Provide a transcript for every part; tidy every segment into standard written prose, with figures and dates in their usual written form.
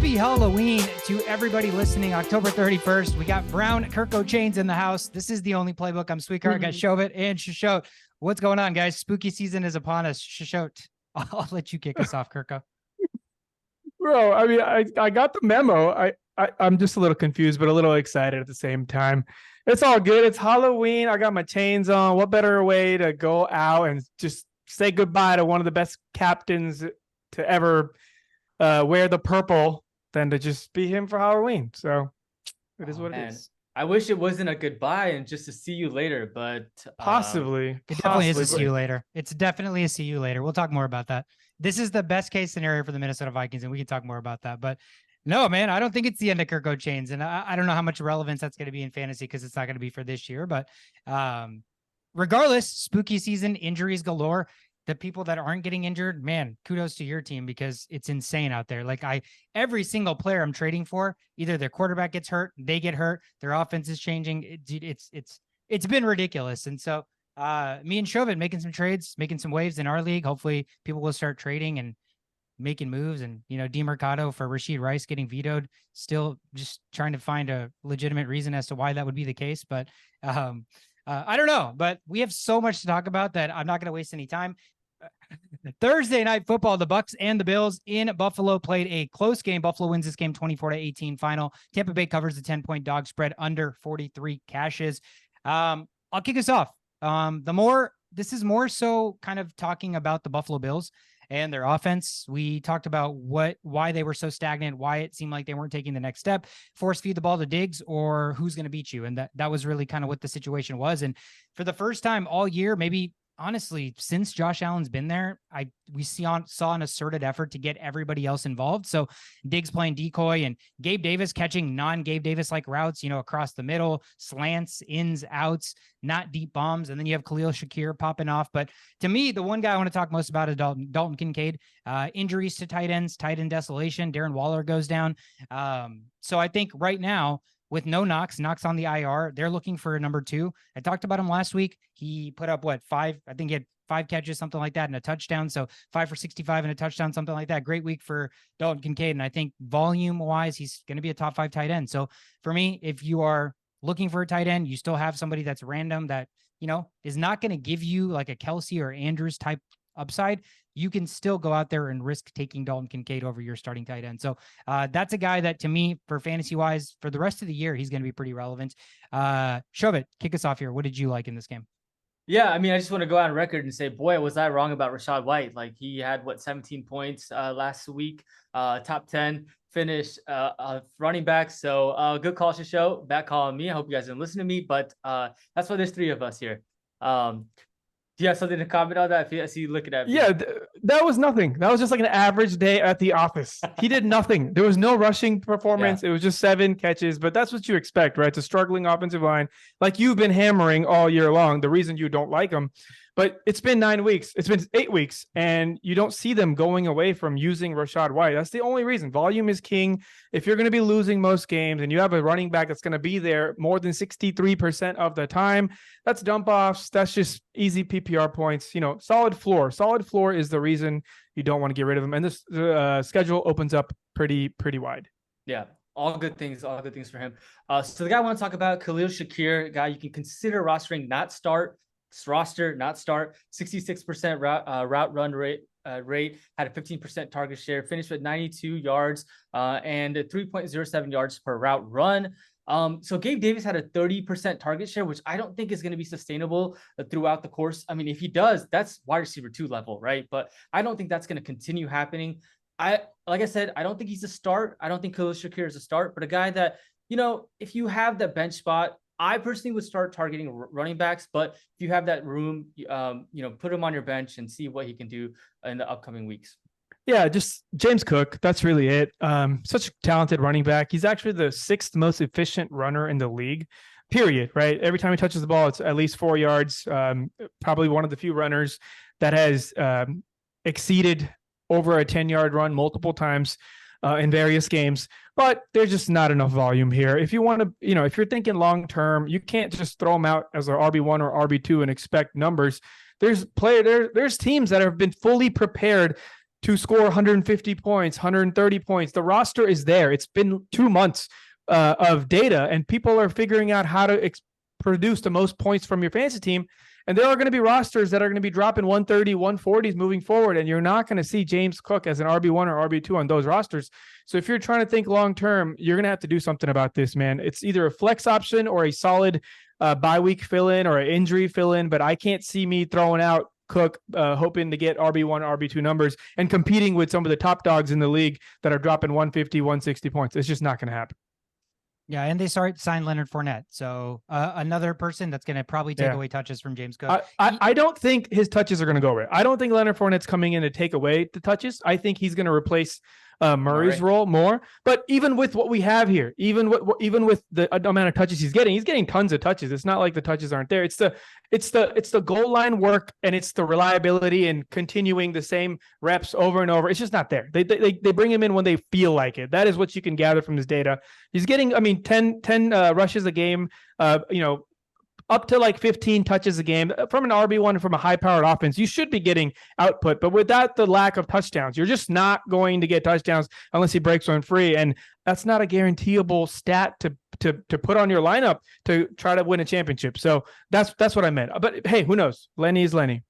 Happy Halloween to everybody listening. October 31st. We got Brown Kirko Chains in the house. This is the only playbook. I'm Sweetheart. Got Shovit and Shishot. What's going on, guys? Spooky season is upon us. Shishot, I'll let you kick us off, Kirko. Bro, I mean, I got the memo. I'm just a little confused, but a little excited at the same time. It's all good. It's Halloween. I got my chains on. What better way to go out and just say goodbye to one of the best captains to ever wear the purple than to just be him for Halloween. So it is what it is. I wish it wasn't a goodbye and just to see you later, but possibly. It definitely is a see you later. It's definitely a see you later. We'll talk more about that. This is the best case scenario for the Minnesota Vikings, and we can talk more about that. But no, man, I don't think it's the end of Kirko Chains. And I don't know how much relevance that's going to be in fantasy because it's not going to be for this year. But regardless, spooky season, injuries galore. The people that aren't getting injured, man, kudos to your team because it's insane out there. Like every single player I'm trading for, either their quarterback gets hurt, they get hurt, their offense is changing. It's been ridiculous. And so me and Chauvin making some trades, making some waves in our league. Hopefully people will start trading and making moves. And, DeMercado for Rashid Rice getting vetoed, still just trying to find a legitimate reason as to why that would be the case. But I don't know, but we have so much to talk about that I'm not going to waste any time. Thursday night football, the Bucs and the Bills in Buffalo played a close game. Buffalo wins this game 24-18 final. Tampa Bay covers the 10-point dog spread under 43 cashes. I'll kick us off. This is more so kind of talking about the Buffalo Bills and their offense. We talked about why they were so stagnant, why it seemed like they weren't taking the next step, force feed the ball to Diggs, or who's going to beat you. And that was really kind of what the situation was. And for the first time all year, maybe honestly, since Josh Allen's been there, we saw an asserted effort to get everybody else involved. So Diggs playing decoy and Gabe Davis catching non-Gabe Davis-like routes, across the middle, slants, ins, outs, not deep bombs. And then you have Khalil Shakir popping off. But to me, the one guy I want to talk most about is Dalton Kincaid. Injuries to tight ends, tight end desolation. Darren Waller goes down. So I think right now, with no Knox on the IR, they're looking for a number 2. I talked about him last week. He put up 5? I think he had 5 catches, something like that, and a touchdown. So 5 for 65 and a touchdown, something like that. Great week for Dalton Kincaid. And I think volume wise, he's going to be a top 5 tight end. So for me, if you are looking for a tight end, you still have somebody that's random that, is not going to give you like a Kelsey or Andrews type upside. You can still go out there and risk taking Dalton Kincaid over your starting tight end. So that's a guy that, to me, for fantasy wise, for the rest of the year, he's going to be pretty relevant. Shovit, kick us off here. What did you like in this game? Yeah, I mean, I just want to go on record and say, boy, was I wrong about Rachaad White. Like, he had 17 points last week, top 10 finish running back. So good call to show. Back calling me. I hope you guys didn't listen to me, but that's why there's 3 of us here. Do you have something to comment on that? I see you looking at me. Yeah, that was nothing. That was just like an average day at the office. He did nothing. There was no rushing performance. Yeah. It was just 7 catches, but that's what you expect, right? It's a struggling offensive line like you've been hammering all year long. The reason you don't like them. But it's been 9 weeks. It's been 8 weeks, and you don't see them going away from using Rachaad White. That's the only reason. Volume is king. If you're going to be losing most games and you have a running back that's going to be there more than 63% of the time, that's dump offs. That's just easy PPR points. Solid floor. Solid floor is the reason you don't want to get rid of him. And this schedule opens up pretty wide. Yeah. All good things for him. So the guy I want to talk about, Khalil Shakir, guy you can consider rostering, not start. 66% route run rate, had a 15% target share, finished with 92 yards and 3.07 yards per route run. So Gabe Davis had a 30% target share, which I don't think is going to be sustainable throughout the course. I mean, if he does, that's wide receiver 2 level, right? But I don't think that's going to continue happening. Like I said, I don't think he's a start. I don't think Khalil Shakir is a start, but a guy that, if you have the bench spot, I personally would start targeting running backs, but if you have that room, put him on your bench and see what he can do in the upcoming weeks. Yeah, just James Cook. That's really it. Such a talented running back. He's actually the 6th most efficient runner in the league, period, right? Every time he touches the ball, it's at least 4 yards. Probably one of the few runners that has exceeded over a 10-yard run multiple times in various games, but there's just not enough volume here. If you want to, if you're thinking long-term, you can't just throw them out as an RB1 or RB2 and expect numbers. There's teams that have been fully prepared to score 150 points, 130 points. The roster is there. It's been 2 months of data, and people are figuring out how to produce the most points from your fantasy team. And there are going to be rosters that are going to be dropping 130, 140s moving forward, and you're not going to see James Cook as an RB1 or RB2 on those rosters. So if you're trying to think long-term, you're going to have to do something about this, man. It's either a flex option or a solid bye week fill-in or an injury fill-in, but I can't see me throwing out Cook, hoping to get RB1, RB2 numbers and competing with some of the top dogs in the league that are dropping 150, 160 points. It's just not going to happen. Yeah, and they signed Leonard Fournette. So another person that's going to probably take away touches from James Cook. I don't think his touches are going to go away. I don't think Leonard Fournette's coming in to take away the touches. I think he's going to replace Murray's role more. But even with what we have here, even with the amount of touches he's getting tons of touches. It's not like the touches aren't there. It's the goal line work, and it's the reliability and continuing the same reps over and over. It's just not there. They bring him in when they feel like it. That is what you can gather from this data. He's getting, 10 rushes a game, up to like 15 touches a game from an RB1 and from a high-powered offense. You should be getting output, but without the lack of touchdowns, you're just not going to get touchdowns unless he breaks one free, and that's not a guaranteeable stat to put on your lineup to try to win a championship. So that's what I meant. But hey, who knows? Lenny is Lenny.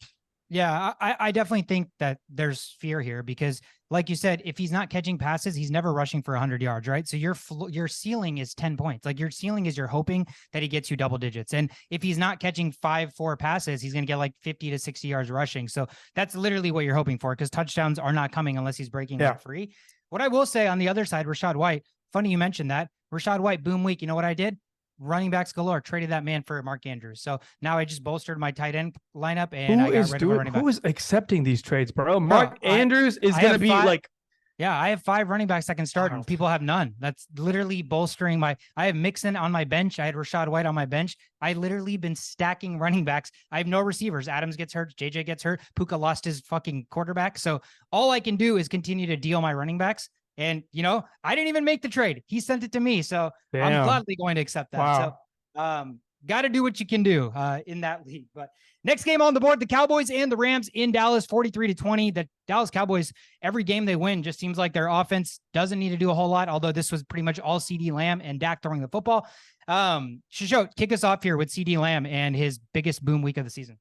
Yeah, I definitely think that there's fear here because, like you said, if he's not catching passes, he's never rushing for 100 yards, right? So your ceiling is 10 points. Like your ceiling is you're hoping that he gets you double digits. And if he's not catching 5-4 passes, he's going to get like 50 to 60 yards rushing. So that's literally what you're hoping for because touchdowns are not coming unless he's breaking that free. What I will say on the other side, Rachaad White, funny you mentioned that. Rachaad White, boom week. You know what I did? Running backs galore, traded that man for Mark Andrews. So now I just bolstered my tight end lineup and I got rid of a running back. Who is accepting these trades, bro? Mark Andrews is going to be like... Yeah, I have 5 running backs that can start and people have none. That's literally bolstering I have Mixon on my bench. I had Rachaad White on my bench. I literally been stacking running backs. I have no receivers. Adams gets hurt. JJ gets hurt. Puka lost his fucking quarterback. So all I can do is continue to deal my running backs. And, I didn't even make the trade. He sent it to me. So I'm gladly going to accept that. Wow. So got to do what you can do in that league. But next game on the board, the Cowboys and the Rams in Dallas, 43-20. The Dallas Cowboys, every game they win just seems like their offense doesn't need to do a whole lot, although this was pretty much all CD Lamb and Dak throwing the football. Shisho, kick us off here with CD Lamb and his biggest boom week of the season.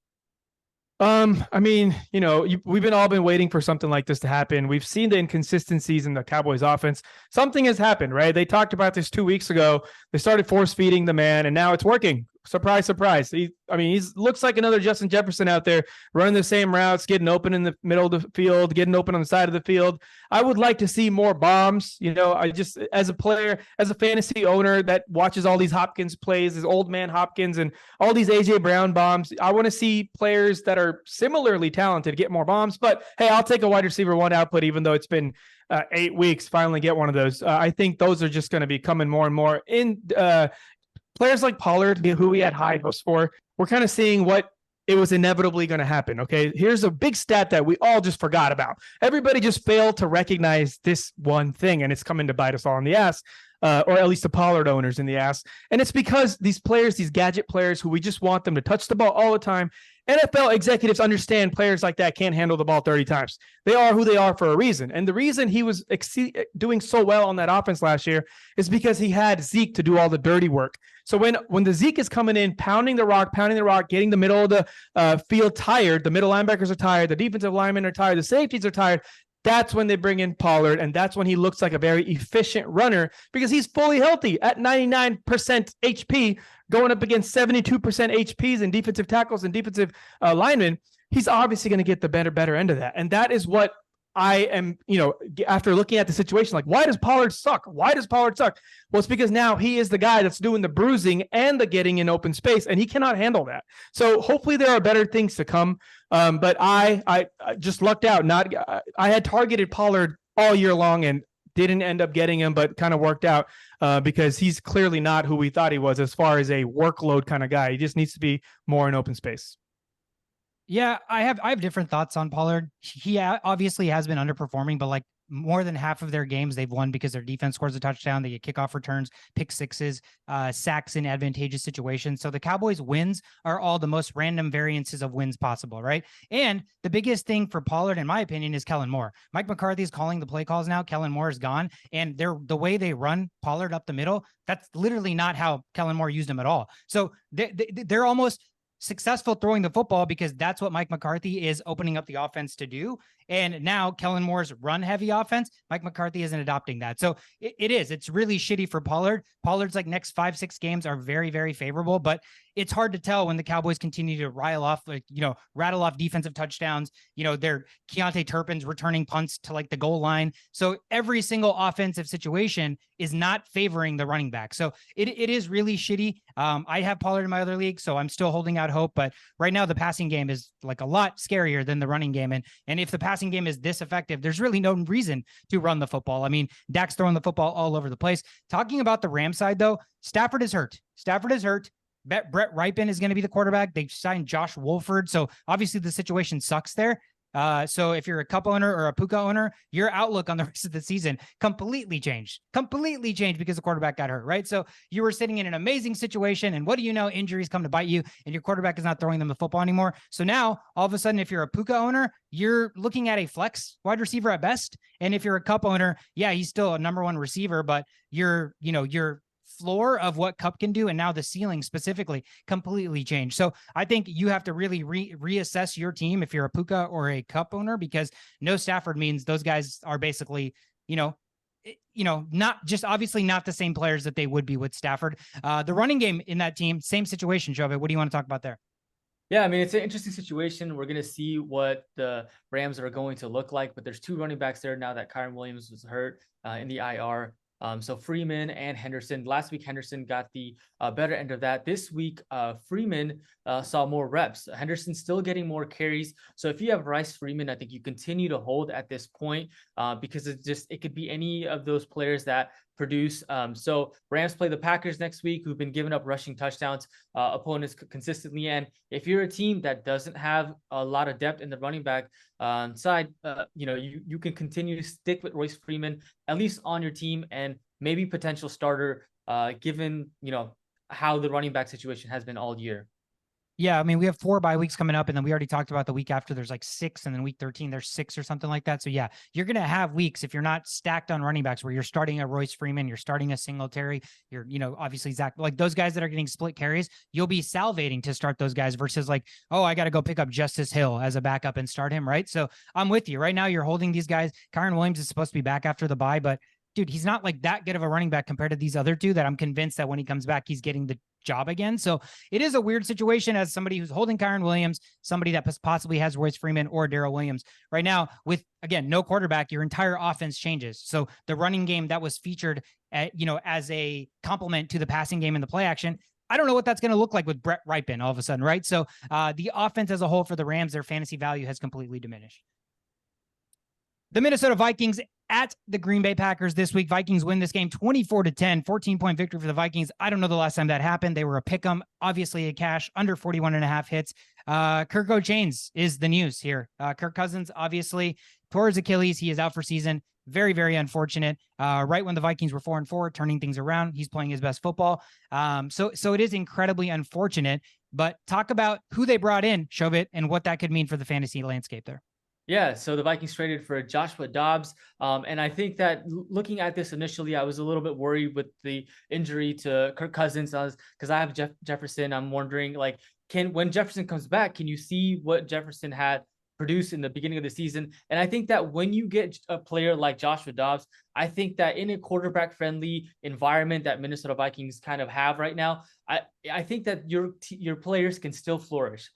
We've all been waiting for something like this to happen. We've seen the inconsistencies in the Cowboys offense. Something has happened, right? They talked about this 2 weeks ago. They started force feeding the man, and now it's working. Surprise, surprise. He looks like another Justin Jefferson out there running the same routes, getting open in the middle of the field, getting open on the side of the field. I would like to see more bombs. I just, as a player, as a fantasy owner that watches all these Hopkins plays, this old man Hopkins and all these AJ Brown bombs, I want to see players that are similarly talented get more bombs. But hey, I'll take a wide receiver 1 output, even though it's been 8 weeks, finally get one of those. I think those are just going to be coming more and more in players like Pollard, who we had high hopes for. We're kind of seeing what it was inevitably going to happen. Okay, here's a big stat that we all just forgot about. Everybody just failed to recognize this one thing, and it's coming to bite us all in the ass, or at least the Pollard owners in the ass. And it's because these players, these gadget players who we just want them to touch the ball all the time, NFL executives understand players like that can't handle the ball 30 times. They are who they are for a reason. And the reason he was doing so well on that offense last year is because he had Zeke to do all the dirty work. So when the Zeke is coming in, pounding the rock, getting the middle of the field tired, the middle linebackers are tired, the defensive linemen are tired, the safeties are tired, that's when they bring in Pollard, and that's when he looks like a very efficient runner because he's fully healthy at 99% HP, going up against 72% HPs and defensive tackles and defensive linemen. He's obviously going to get the better end of that. And that is what I am, after looking at the situation, like, why does Pollard suck? Well, it's because now he is the guy that's doing the bruising and the getting in open space, and he cannot handle that. So hopefully there are better things to come. But I just lucked out. I had targeted Pollard all year long and didn't end up getting him, but kind of worked out because he's clearly not who we thought he was as far as a workload kind of guy. He just needs to be more in open space. Yeah, I have different thoughts on Pollard. He obviously has been underperforming, but like more than half of their games they've won because their defense scores a touchdown. They get kickoff returns, pick sixes, sacks in advantageous situations. So the Cowboys wins are all the most random variances of wins possible, right? And the biggest thing for Pollard, in my opinion, is Kellen Moore. Mike McCarthy is calling the play calls now. Kellen Moore is gone. And the way they run Pollard up the middle, that's literally not how Kellen Moore used him at all. So they're almost successful throwing the football because that's what Mike McCarthy is opening up the offense to do. And now Kellen Moore's run heavy offense, Mike McCarthy isn't adopting that. So it's really shitty for Pollard. Pollard's like next 5-6 games are very, very favorable, but it's hard to tell when the Cowboys continue to rattle off defensive touchdowns. They're Keontae Turpin's returning punts to like the goal line. So every single offensive situation is not favoring the running back. So it is really shitty. I have Pollard in my other league, so I'm still holding out hope. But right now the passing game is like a lot scarier than the running game. And if the passing game is this effective, there's really no reason to run the football. I mean, Dak's throwing the football all over the place. Talking about the Rams side, though, Stafford is hurt. Brett Ripon is going to be the quarterback. They signed Josh Wolford. So obviously the situation sucks there. So if you're a Cup owner or a Puka owner, your outlook on the rest of the season completely changed because the quarterback got hurt, right? So you were sitting in an amazing situation, and what do you know? Injuries come to bite you, and your quarterback is not throwing them the football anymore. So now all of a sudden, if you're a Puka owner, you're looking at a flex wide receiver at best. And if you're a Cup owner, yeah, he's still a number one receiver, but your floor of what Cup can do and now the ceiling specifically completely changed. So I think you have to really reassess your team if you're a Puka or a Cup owner, because no Stafford means those guys are basically, not just obviously not the same players that they would be with Stafford. The running game in that team, same situation, Jove. What do you want to talk about there? Yeah, I mean, it's an interesting situation. We're going to see what the Rams are going to look like, but there's two running backs there now that Kyren Williams was hurt in the IR. So Freeman and Henderson. Last week, Henderson got the better end of that. This week, Freeman saw more reps. Henderson's still getting more carries. So if you have Rice Freeman, I think you continue to hold at this point because it could be any of those players that produce. So Rams play the Packers next week, who've been giving up rushing touchdowns opponents consistently. And if you're a team that doesn't have a lot of depth in the running back side, you can continue to stick with Royce Freeman, at least on your team, and maybe potential starter, given, how the running back situation has been all year. Yeah, I mean, we have 4 bye weeks coming up, and then we already talked about the week after there's like 6, and then week 13 there's 6 or something like that. So yeah, you're going to have weeks if you're not stacked on running backs where you're starting a Royce Freeman, you're starting a Singletary, you're, obviously Zach, like those guys that are getting split carries, you'll be salivating to start those guys versus like, oh, I got to go pick up Justice Hill as a backup and start him, right? So I'm with you. Right now you're holding these guys. Kyren Williams is supposed to be back after the bye, but dude, he's not like that good of a running back compared to these other two that I'm convinced that when he comes back, he's getting the job again. So it is a weird situation as somebody who's holding Kyren Williams, somebody that possibly has Royce Freeman or Darrell Williams right now with, again, no quarterback, your entire offense changes. So the running game that was featured as a complement to the passing game and the play action, I don't know what that's going to look like with Brett Ripon all of a sudden, right? So the offense as a whole for the Rams, their fantasy value has completely diminished. The Minnesota Vikings at the Green Bay Packers this week. Vikings win this game 24-10, 14-point victory for the Vikings. I don't know the last time that happened. They were a pick 'em, obviously a cash, under 41.5 hits. Kirk O'Chains is the news here. Kirk Cousins, obviously, tore his Achilles. He is out for season. Very, very unfortunate. Right when the Vikings were 4-4, turning things around, he's playing his best football. So it is incredibly unfortunate. But talk about who they brought in, Shovit, and what that could mean for the fantasy landscape there. Yeah, so the Vikings traded for Joshua Dobbs. And I think that looking at this initially, I was a little bit worried with the injury to Kirk Cousins because I have Jefferson. I'm wondering, like, when Jefferson comes back, can you see what Jefferson had produced in the beginning of the season? And I think that when you get a player like Joshua Dobbs, I think that in a quarterback-friendly environment that Minnesota Vikings kind of have right now, I think that your players can still flourish.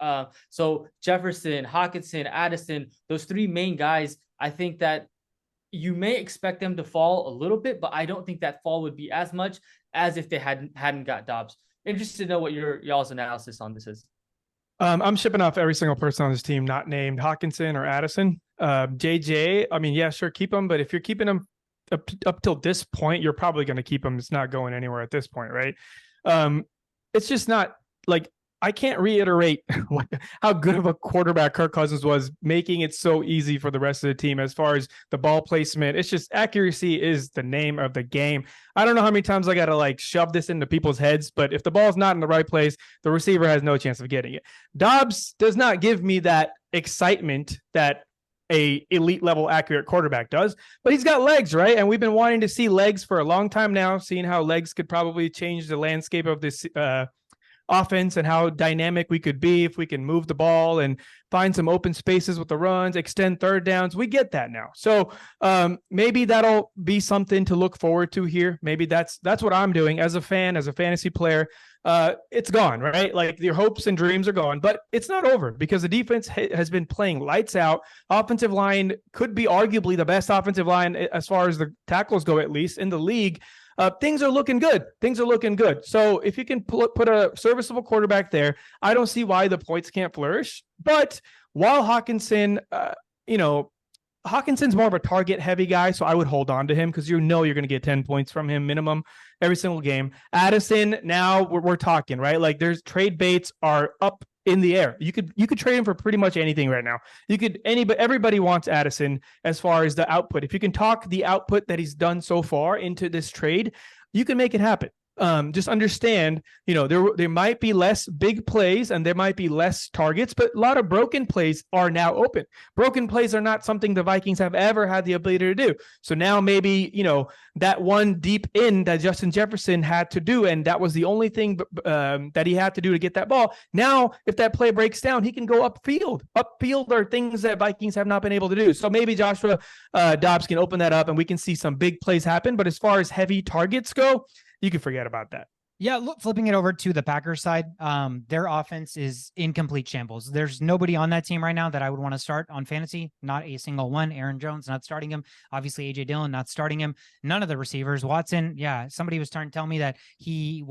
So Jefferson, Hockenson, Addison, those 3 main guys, I think that you may expect them to fall a little bit, but I don't think that fall would be as much as if they hadn't got Dobbs. Interested to know what y'all's analysis on this is. I'm shipping off every single person on this team not named Hockenson or Addison. JJ, I mean, yeah, sure, keep him. But if you're keeping him up till this point, you're probably going to keep him. It's not going anywhere at this point, right? It's just not like I can't reiterate how good of a quarterback Kirk Cousins was, making it so easy for the rest of the team as far as the ball placement. It's just accuracy is the name of the game. I don't know how many times I got to like shove this into people's heads, but if the ball's not in the right place, the receiver has no chance of getting it. Dobbs does not give me that excitement that a elite level accurate quarterback does, but he's got legs, right? And we've been wanting to see legs for a long time now, seeing how legs could probably change the landscape of this offense and how dynamic we could be if we can move the ball and find some open spaces with the runs, extend third downs. We get that now. So maybe that'll be something to look forward to here. Maybe that's what I'm doing as a fan, as a fantasy player. It's gone, right? Like your hopes and dreams are gone, but it's not over because the defense has been playing lights out. Offensive line could be arguably the best offensive line as far as the tackles go, at least in the league. Things are looking good. Things are looking good. So if you can put a serviceable quarterback there, I don't see why the points can't flourish. But while Hawkinson, Hawkinson's more of a target heavy guy, so I would hold on to him because you're going to get 10 points from him minimum every single game. Addison, now we're talking, right? Like there's trade baits are up in the air. You could trade him for pretty much anything right now. Everybody wants Addison as far as the output. If you can talk the output that he's done so far into this trade, you can make it happen. Just understand, there might be less big plays and there might be less targets, but a lot of broken plays are now open. Broken plays are not something the Vikings have ever had the ability to do. So now maybe, that one deep in that Justin Jefferson had to do, and that was the only thing that he had to do to get that ball. Now, if that play breaks down, he can go upfield. Upfield are things that Vikings have not been able to do. So maybe Joshua Dobbs can open that up and we can see some big plays happen. But as far as heavy targets go, you can forget about that. Yeah, look, flipping it over to the Packers side, their offense is in complete shambles. There's nobody on that team right now that I would want to start on fantasy. Not a single one. Aaron Jones, not starting him. Obviously, AJ Dillon, not starting him. None of the receivers. Watson, yeah, somebody was trying to tell me that he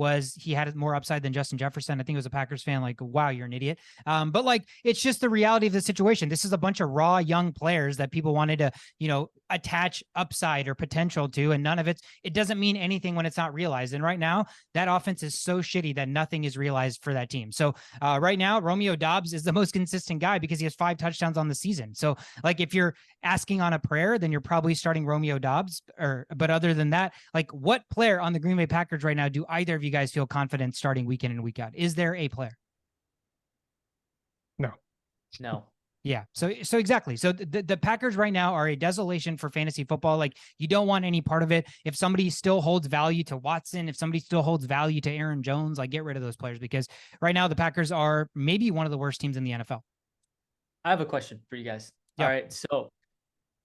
had more upside than Justin Jefferson. I think it was a Packers fan. Like, wow, you're an idiot. But like, it's just the reality of the situation. This is a bunch of raw young players that people wanted to, attach upside or potential to, and none of it doesn't mean anything when it's not realized. And right now, that offense is so shitty that nothing is realized for that team. So right now, Romeo Dobbs is the most consistent guy because he has 5 touchdowns on the season. So like if you're asking on a prayer, then you're probably starting Romeo Dobbs. But other than that, like what player on the Green Bay Packers right now do either of you guys feel confident starting week in and week out? Is there a player? No. Yeah. So exactly. So the Packers right now are a desolation for fantasy football. Like you don't want any part of it. If somebody still holds value to Watson, if somebody still holds value to Aaron Jones, like get rid of those players because right now the Packers are maybe one of the worst teams in the NFL. I have a question for you guys. Yeah. All right. So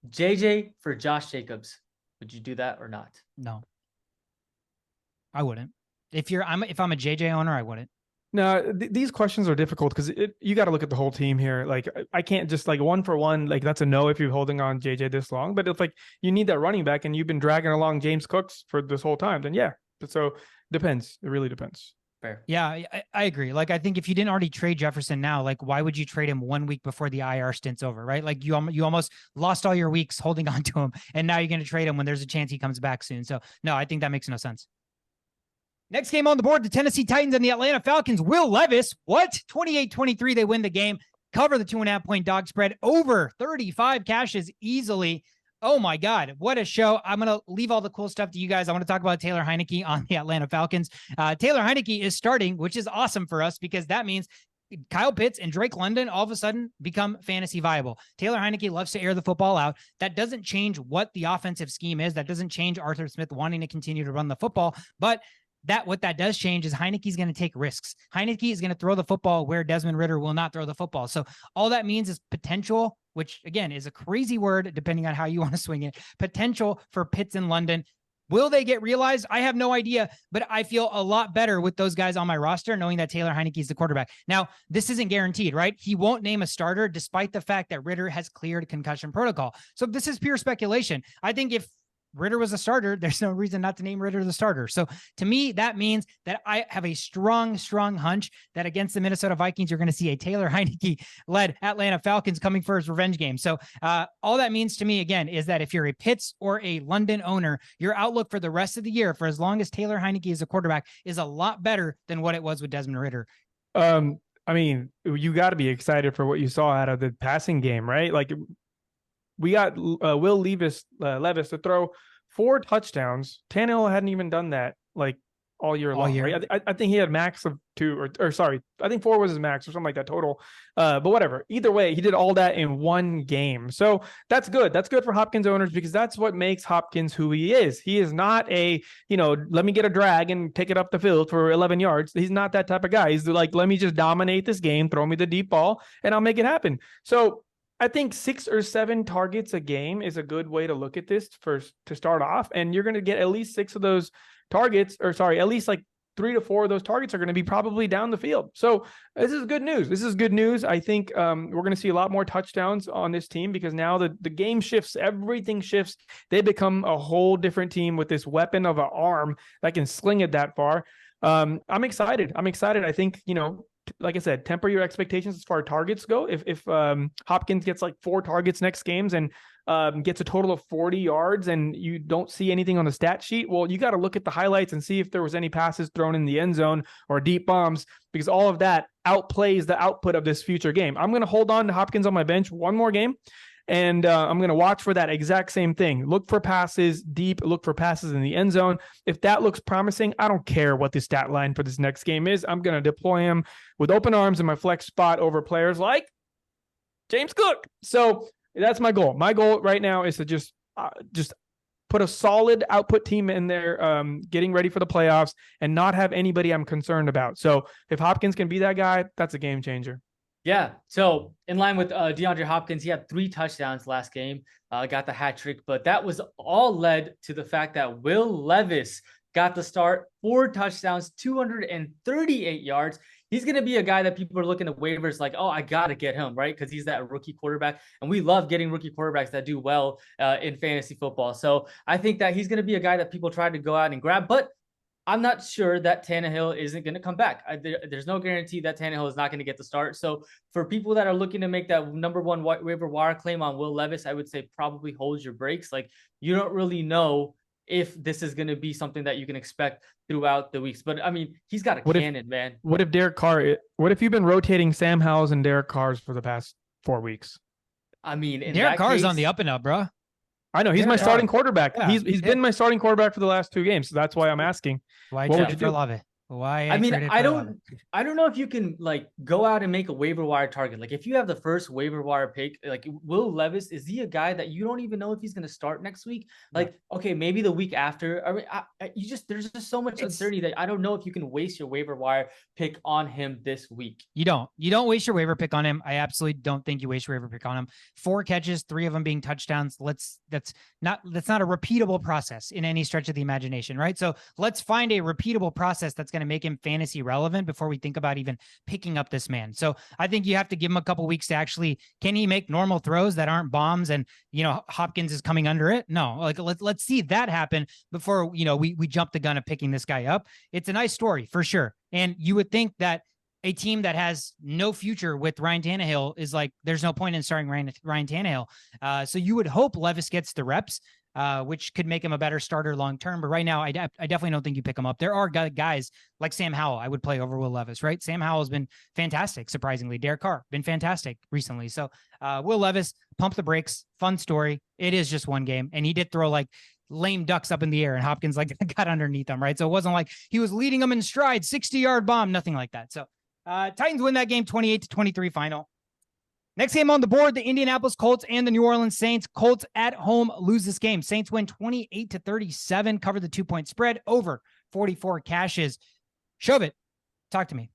JJ for Josh Jacobs, would you do that or not? No, I wouldn't. If I'm a JJ owner, I wouldn't. No, these questions are difficult because you got to look at the whole team here. Like I can't just like one for one, like that's a no if you're holding on JJ this long, but it's like you need that running back and you've been dragging along James Cooks for this whole time, then yeah. So depends. It really depends. Fair. Yeah, I agree. Like, I think if you didn't already trade Jefferson now, like, why would you trade him 1 week before the IR stint's over, right? Like, you almost lost all your weeks holding on to him, and now you're going to trade him when there's a chance he comes back soon. So, no, I think that makes no sense. Next game on the board, the Tennessee Titans and the Atlanta Falcons. Will Levis, what? 28-23, they win the game, cover the 2.5-point dog spread, over 35 cashes easily. Oh my God, what a show. I'm going to leave all the cool stuff to you guys. I want to talk about Taylor Heineke on the Atlanta Falcons. Taylor Heineke is starting, which is awesome for us because that means Kyle Pitts and Drake London all of a sudden become fantasy viable. Taylor Heineke loves to air the football out. That doesn't change what the offensive scheme is. That doesn't change Arthur Smith wanting to continue to run the football, but what that does change is Heineke's going to take risks. Heineke is going to throw the football where Desmond Ridder will not throw the football. So all that means is potential, which again is a crazy word, depending on how you want to swing it. Potential for Pitts in London. Will they get realized? I have no idea, but I feel a lot better with those guys on my roster, knowing that Taylor Heineke is the quarterback. Now, this isn't guaranteed, right? He won't name a starter, despite the fact that Ridder has cleared concussion protocol. So this is pure speculation. I think if Ridder was a starter, there's no reason not to name Ridder the starter. So to me, that means that I have a strong hunch that against the Minnesota Vikings, you're going to see a Taylor Heineke-led Atlanta Falcons coming for his revenge game. So all that means to me, again, is that if you're a Pitts or a London owner, your outlook for the rest of the year, for as long as Taylor Heineke is a quarterback, is a lot better than what it was with Desmond Ridder. I mean, you got to be excited for what you saw out of the passing game, right? Like we got Will Levis to throw 4 touchdowns. Tannehill hadn't even done that like all year long, right? I think he had max of 2 or sorry, I think 4 was his max or something like that total. But whatever. Either way, he did all that in one game. So that's good. That's good for Hopkins owners because that's what makes Hopkins who he is. He is not a, let me get a drag and take it up the field for 11 yards. He's not that type of guy. He's like, let me just dominate this game, throw me the deep ball, and I'll make it happen. So I think 6 or 7 targets a game is a good way to look at this to start off. And you're going to get at least 6 of those targets, or sorry, at least like 3 to 4 of those targets are going to be probably down the field. So this is good news. This is good news. I think we're going to see a lot more touchdowns on this team because now the game shifts, everything shifts. They become a whole different team with this weapon of an arm that can sling it that far. I'm excited. I think, like I said, temper your expectations as far as targets go. If Hopkins gets like 4 targets next games and gets a total of 40 yards and you don't see anything on the stat sheet, well, you got to look at the highlights and see if there was any passes thrown in the end zone or deep bombs, because all of that outplays the output of this future game. I'm going to hold on to Hopkins on my bench one more game. And I'm going to watch for that exact same thing. Look for passes deep, look for passes in the end zone. If that looks promising, I don't care what the stat line for this next game is. I'm going to deploy him with open arms in my flex spot over players like James Cook. So that's my goal. My goal right now is to just put a solid output team in there, getting ready for the playoffs and not have anybody I'm concerned about. So if Hopkins can be that guy, that's a game changer. Yeah. So in line with DeAndre Hopkins, he had 3 touchdowns last game, got the hat trick, but that was all led to the fact that Will Levis got the start, 4 touchdowns, 238 yards. He's going to be a guy that people are looking at waivers like, oh, I got to get him, right? Because he's that rookie quarterback. And we love getting rookie quarterbacks that do well in fantasy football. So I think that he's going to be a guy that people try to go out and grab. But I'm not sure that Tannehill isn't going to come back. There's no guarantee that Tannehill is not going to get the start. So for people that are looking to make that number 1 waiver wire claim on Will Levis, I would say probably hold your brakes. Like, you don't really know if this is going to be something that you can expect throughout the weeks. But I mean, he's got a cannon, man. What if you've been rotating Sam Howells and Derek Carr's for the past 4 weeks? I mean, Derek Carr's on the up and up, bro. I know he's my starting quarterback. Yeah. He's been my starting quarterback for the last 2 games. So that's why I'm asking. Why what trade would you for do? Love it? Why? I mean, I don't know if you can like go out and make a waiver wire target. Like if you have the first waiver wire pick, like Will Levis, is he a guy that you don't even know if he's going to start next week? Like, okay, maybe the week after. I mean, there's just so much uncertainty that I don't know if you can waste your waiver wire pick on him this week. You don't waste your waiver pick on him. I absolutely don't think you waste your waiver pick on him. 4 catches, 3 of them being touchdowns. That's not a repeatable process in any stretch of the imagination, right? So let's find a repeatable process that's going to make him fantasy relevant before we think about even picking up this man. So I think you have to give him a couple weeks to actually, can he make normal throws that aren't bombs and, Hopkins is coming under it? No, like let's see that happen before, we jump the gun of picking this guy up. It's a nice story for sure. And you would think that a team that has no future with Ryan Tannehill is like, there's no point in starting Ryan Tannehill. So you would hope Levis gets the reps, which could make him a better starter long-term. But right now, I definitely don't think you pick him up. There are guys like Sam Howell I would play over Will Levis, right? Sam Howell has been fantastic, surprisingly. Derek Carr, been fantastic recently. So Will Levis, pump the brakes, fun story. It is just one game. And he did throw like lame ducks up in the air and Hopkins like got underneath them, right? So it wasn't like he was leading them in stride, 60-yard bomb, nothing like that. So Titans win that game 28-23 final. Next game on the board, the Indianapolis Colts and the New Orleans Saints. Colts at home lose this game. Saints win 28-37, cover the 2-point spread, over 44 cashes. Shove it. Talk to me.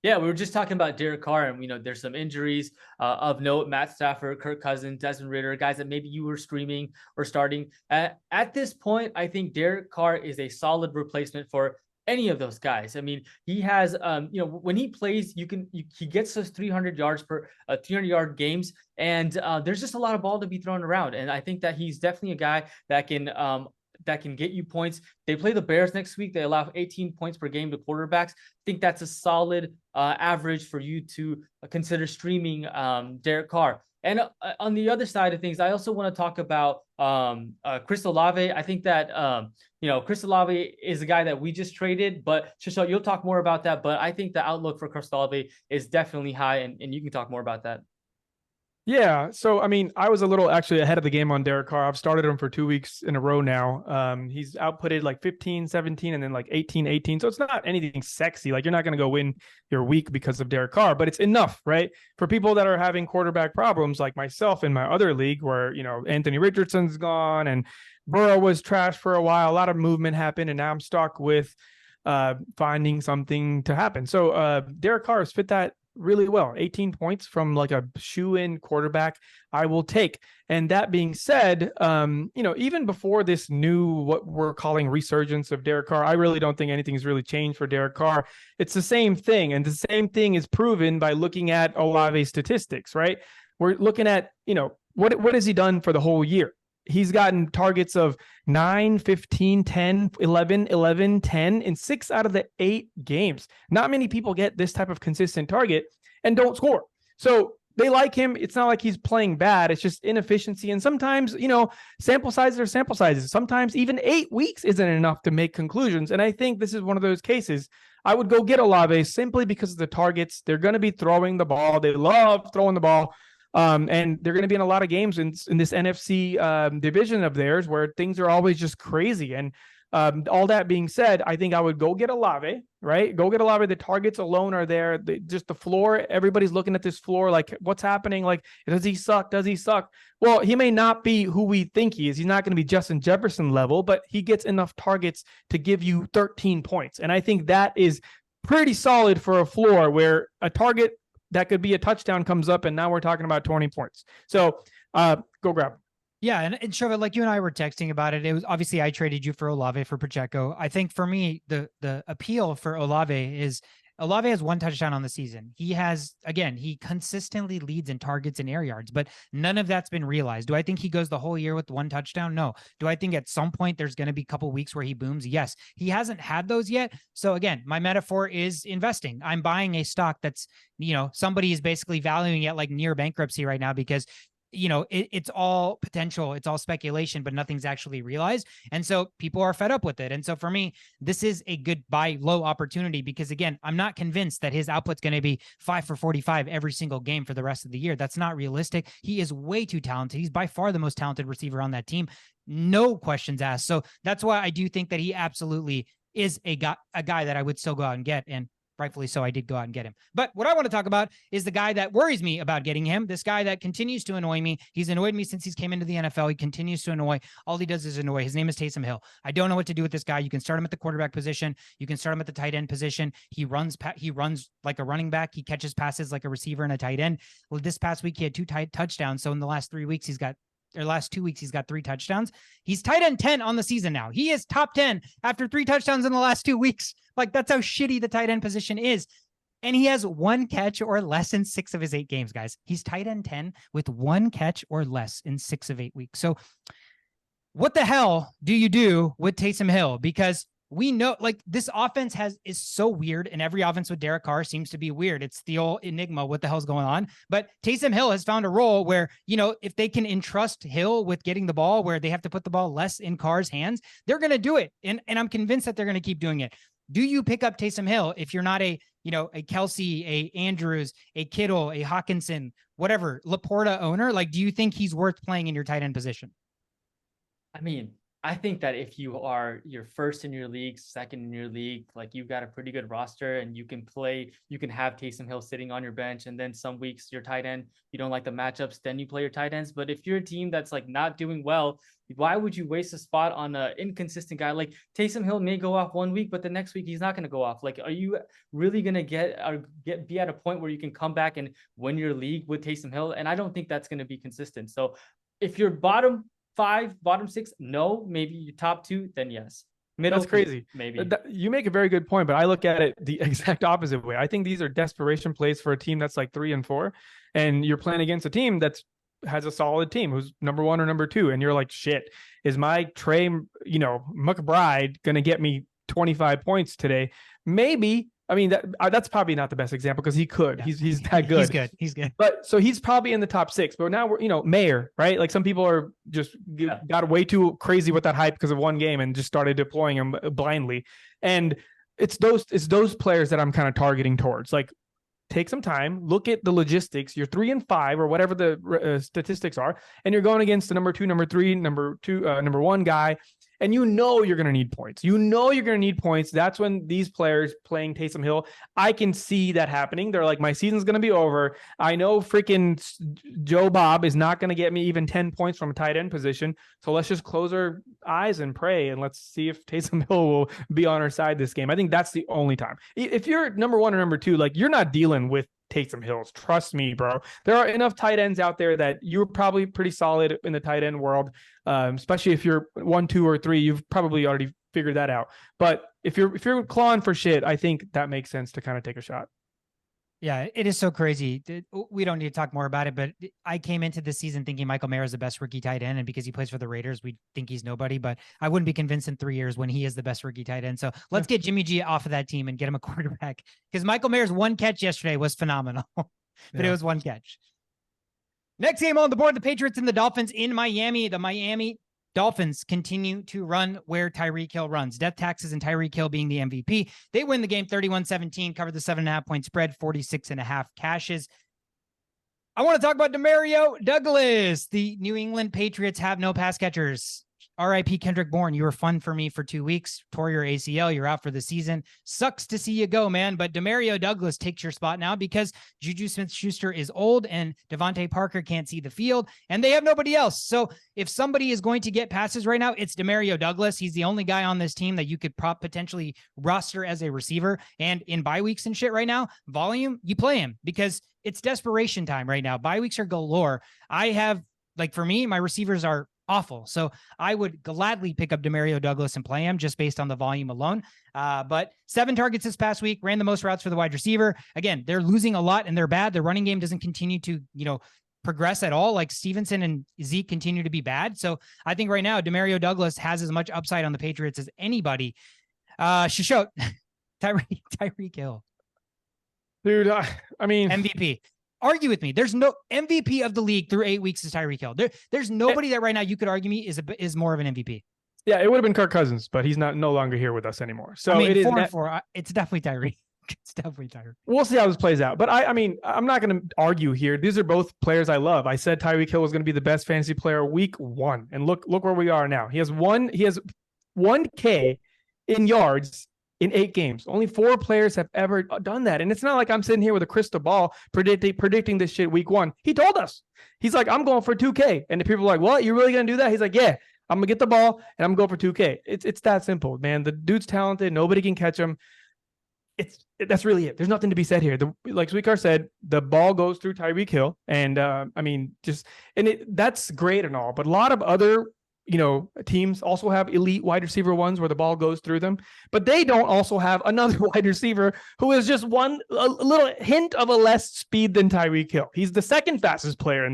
Yeah, we were just talking about Derek Carr, and there's some injuries of note. Matt Stafford, Kirk Cousins, Desmond Ridder, guys that maybe you were streaming or starting. At this point, I think Derek Carr is a solid replacement for any of those guys. I mean, he has, when he plays, he gets those 300 yards per 300-yard games, and there's just a lot of ball to be thrown around. And I think that he's definitely a guy that can get you points. They play the Bears next week. They allow 18 points per game to quarterbacks. I think that's a solid average for you to consider streaming Derek Carr. And on the other side of things, I also want to talk about Chris Olave. I think that Chris Olave is a guy that we just traded, but Shishal, you'll talk more about that. But I think the outlook for Chris Olave is definitely high, and you can talk more about that. Yeah. So, I mean, I was a little actually ahead of the game on Derek Carr. I've started him for 2 weeks in a row now. He's outputted like 15, 17, and then like 18, 18. So it's not anything sexy. Like you're not going to go win your week because of Derek Carr, but it's enough, right? For people that are having quarterback problems like myself in my other league where, Anthony Richardson's gone and Burrow was trashed for a while. A lot of movement happened, and now I'm stuck with finding something to happen. So Derek Carr has fit that really well. 18 points from like a shoe-in quarterback I will take. And that being said, even before this new, what we're calling resurgence of Derek Carr, I really don't think anything's really changed for Derek Carr. It's the same thing. And the same thing is proven by looking at Olave's statistics, right? We're looking at, what has he done for the whole year? He's gotten targets of 9, 15, 10, 11, 11, 10 in 6 out of the 8 games. Not many people get this type of consistent target and don't score. So they like him. It's not like he's playing bad. It's just inefficiency. And sometimes, sample sizes are sample sizes. Sometimes even 8 weeks isn't enough to make conclusions. And I think this is one of those cases. I would go get Olave simply because of the targets. They're going to be throwing the ball. They love throwing the ball. And they're going to be in a lot of games in this NFC division of theirs where things are always just crazy. And all that being said, I think I would go get Olave, right? Go get Olave. The targets alone are there. Just the floor. Everybody's looking at this floor like, what's happening? Like, does he suck? Does he suck? Well, he may not be who we think he is. He's not going to be Justin Jefferson level, but he gets enough targets to give you 13 points. And I think that is pretty solid for a floor where a target that could be a touchdown comes up, and now we're talking about 20 points. So go grab him. Yeah, and Shova, like you and I were texting about it. It was obviously I traded you for Olave for Pacheco. I think for me, the appeal for Olave is Olave has 1 touchdown on the season. He consistently leads in targets and air yards, but none of that's been realized. Do I think he goes the whole year with 1 touchdown? No. Do I think at some point there's going to be a couple weeks where he booms? Yes. He hasn't had those yet. So again, my metaphor is investing. I'm buying a stock that's, somebody is basically valuing it like near bankruptcy right now because it's all potential, it's all speculation, but nothing's actually realized. And so people are fed up with it. And so for me, this is a good buy low opportunity because again, I'm not convinced that his output's going to be 5 for 45 every single game for the rest of the year. That's not realistic. He is way too talented. He's by far the most talented receiver on that team. No questions asked. So that's why I do think that he absolutely is a guy that I would still go out and get. And rightfully so, I did go out and get him. But what I want to talk about is the guy that worries me about getting him, this guy that continues to annoy me. He's annoyed me since he's came into the NFL. He continues to annoy. All he does is annoy. His name is Taysom Hill. I don't know what to do with this guy. You can start him at the quarterback position. You can start him at the tight end position. He runs like a running back. He catches passes like a receiver and a tight end. Well, this past week, he had 2 touchdowns. So in the last 3 weeks, last 2 weeks, he's got 3 touchdowns. He's tight end 10 on the season now. He is top 10 after 3 touchdowns in the last 2 weeks. Like that's how shitty the tight end position is. And he has 1 catch or less in 6 of his 8 games, guys. He's tight end 10 with 1 catch or less in 6 of 8 weeks. So what the hell do you do with Taysom Hill? Because we know like this offense is so weird, and every offense with Derek Carr seems to be weird. It's the old enigma. What the hell's going on? But Taysom Hill has found a role where, if they can entrust Hill with getting the ball, where they have to put the ball less in Carr's hands, they're going to do it. And I'm convinced that they're going to keep doing it. Do you pick up Taysom Hill if you're not a Kelsey, a Andrews, a Kittle, a Hawkinson, whatever, Laporta owner? Like, do you think he's worth playing in your tight end position? I mean, I think that if you're first in your league, second in your league, like you've got a pretty good roster and you can have Taysom Hill sitting on your bench. And then some weeks your tight end, you don't like the matchups, then you play your tight ends. But if you're a team that's like not doing well, why would you waste a spot on an inconsistent guy? Like Taysom Hill may go off 1 week, but the next week he's not going to go off. Like, are you really going to be at a point where you can come back and win your league with Taysom Hill? And I don't think that's going to be consistent. So if you're bottom 5, bottom 6, no. Maybe you top 2, then yes. Middle, that's crazy. Maybe. You make a very good point, but I look at it the exact opposite way. I think these are desperation plays for a team that's like 3 and 4, and you're playing against a team that's has a solid team who's number 1 or number 2, and you're like, shit, is my Trey, McBride going to get me 25 points today? Maybe, I mean, that's probably not the best example because he could. Yeah. He's that good. He's good. He's good. But so he's probably in the top 6. But now we're, Mayer, right? Like some people are just got way too crazy with that hype because of one game and just started deploying him blindly. And it's those players that I'm kind of targeting towards. Like, take some time, look at the logistics. You're 3-5 or whatever the statistics are, and you're going against the number 2, number 3, number 1 guy. And you're going to need points. You're going to need points. That's when these players playing Taysom Hill, I can see that happening. They're like, my season's going to be over. I know freaking Joe Bob is not going to get me even 10 points from a tight end position. So let's just close our eyes and pray, and let's see if Taysom Hill will be on our side this game. I think that's the only time. If you're number 1 or number 2, like, you're not dealing with Taysom Hills. Trust me, bro. There are enough tight ends out there that you're probably pretty solid in the tight end world. Especially if you're 1, 2, or 3, you've probably already figured that out. But if you're clawing for shit, I think that makes sense to kind of take a shot. Yeah, it is so crazy. We don't need to talk more about it, but I came into this season thinking Michael Mayer is the best rookie tight end, and because he plays for the Raiders, we think he's nobody, but I wouldn't be convinced in 3 years when he is the best rookie tight end. So let's get Jimmy G off of that team and get him a quarterback, because Michael Mayer's 1 catch yesterday was phenomenal, but it was 1 catch. Next game on the board, the Patriots and the Dolphins in Miami. The Miami Dolphins continue to run where Tyreek Hill runs. Death taxes and Tyreek Hill being the MVP. They win the game 31-17, covered the 7.5 point spread, 46.5 cashes. I want to talk about Demario Douglas. The New England Patriots have no pass catchers. R.I.P. Kendrick Bourne, you were fun for me for 2 weeks. Tore your ACL. You're out for the season. Sucks to see you go, man. But Demario Douglas takes your spot now because Juju Smith-Schuster is old and Devontae Parker can't see the field, and they have nobody else. So if somebody is going to get passes right now, it's Demario Douglas. He's the only guy on this team that you could potentially roster as a receiver. And in bye weeks and shit right now, volume, you play him because it's desperation time right now. Bye weeks are galore. For me, my receivers are awful. So I would gladly pick up Demario Douglas and play him just based on the volume alone. But 7 targets this past week, ran the most routes for the wide receiver. Again, they're losing a lot and they're bad. Their running game doesn't continue to, progress at all. Like Stevenson and Zeke continue to be bad. So I think right now, Demario Douglas has as much upside on the Patriots as anybody. Shishot, Tyreek Hill. Dude, I mean, MVP. Argue with me. There's no MVP of the league through 8 weeks is Tyreek Hill. There's nobody that right now you could argue me is more of an MVP. Yeah, it would have been Kirk Cousins, but he's no longer here with us anymore. So I mean, it is 4-4. It's definitely Tyreek. It's definitely Tyreek. We'll see how this plays out. But I mean, I'm not going to argue here. These are both players I love. I said Tyreek Hill was going to be the best fantasy player week 1, and look where we are now. He has 1K in yards in 8 games. Only 4 players have ever done that. And it's not like I'm sitting here with a crystal ball predicting this shit week 1. He told us. He's like, I'm going for 2K. And the people are like, what? You're really going to do that? He's like, yeah, I'm going to get the ball and I'm going for 2K. It's that simple, man. The dude's talented. Nobody can catch him. That's really it. There's nothing to be said here. Like Sweetcar said, the ball goes through Tyreek Hill. And that's great and all. But a lot of other teams also have elite wide receiver ones where the ball goes through them, but they don't also have another wide receiver who is just a little hint of a less speed than Tyreek Hill. He's the second fastest player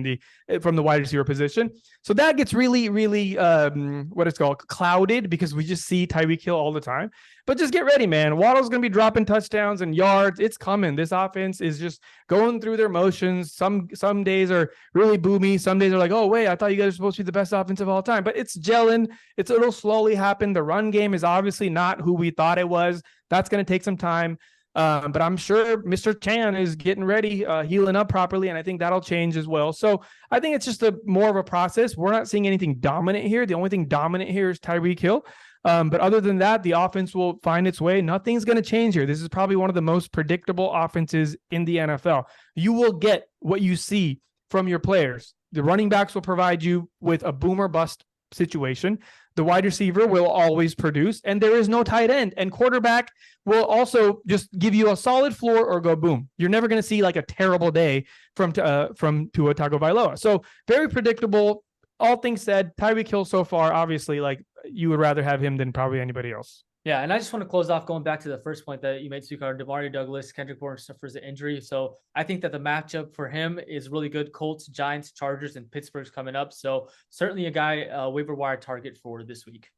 from the wide receiver position. So that gets really, really, what it's called, clouded because we just see Tyreek Hill all the time. But just get ready, man. Waddle's going to be dropping touchdowns and yards. It's coming. This offense is just going through their motions. Some days are really boomy. Some days are like, oh, wait, I thought you guys were supposed to be the best offense of all time. But it's gelling. It'll slowly happen. The run game is obviously not who we thought it was. That's going to take some time. But I'm sure Mr. Chan is getting ready, healing up properly, and I think that'll change as well. So I think it's just more of a process. We're not seeing anything dominant here. The only thing dominant here is Tyreek Hill. But other than that, the offense will find its way. Nothing's going to change here. This is probably one of the most predictable offenses in the NFL. You will get what you see from your players. The running backs will provide you with a boom or bust situation. The wide receiver will always produce, and there is no tight end. And quarterback will also just give you a solid floor or go boom. You're never going to see like a terrible day from Tua Tagovailoa. So very predictable. All things said, Tyreek Hill so far, obviously, like you would rather have him than probably anybody else. Yeah, and I just want to close off going back to the first point that you made, Sukar. Demario Douglas, Kendrick Bourne suffers an injury. So I think that the matchup for him is really good. Colts, Giants, Chargers, and Pittsburgh's coming up. So certainly a guy, waiver wire target for this week.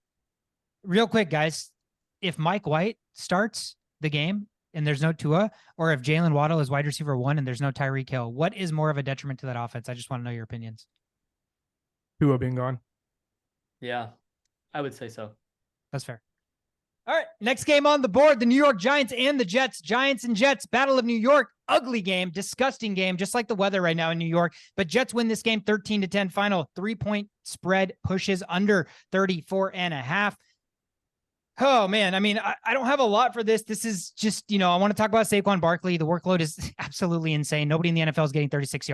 Real quick, guys. If Mike White starts the game, and there's no Tua, or if Jalen Waddle is wide receiver 1 and there's no Tyreek Hill? What is more of a detriment to that offense? I just want to know your opinions. Tua being gone. Yeah, I would say so. That's fair. All right, next game on the board, the New York Giants and the Jets. Giants and Jets, Battle of New York. Ugly game, disgusting game, just like the weather right now in New York. But Jets win this game 13-10 final. 3-point spread pushes under 34.5. Oh, man. I mean, I don't have a lot for this. This is just, I want to talk about Saquon Barkley. The workload is absolutely insane. Nobody in the NFL is getting 36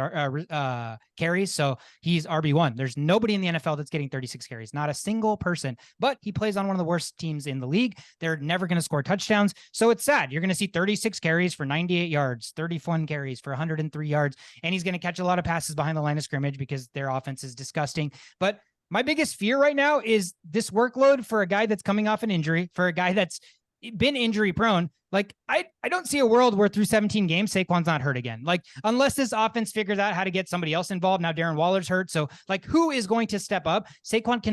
carries, so he's RB1. There's nobody in the NFL that's getting 36 carries, not a single person, but he plays on one of the worst teams in the league. They're never going to score touchdowns, so it's sad. You're going to see 36 carries for 98 yards, 31 carries for 103 yards, and he's going to catch a lot of passes behind the line of scrimmage because their offense is disgusting. But my biggest fear right now is this workload for a guy that's coming off an injury, for a guy that's been injury prone. Like, I don't see a world where through 17 games, Saquon's not hurt again. Like, unless this offense figures out how to get somebody else involved. Now Darren Waller's hurt. So like, who is going to step up? Saquon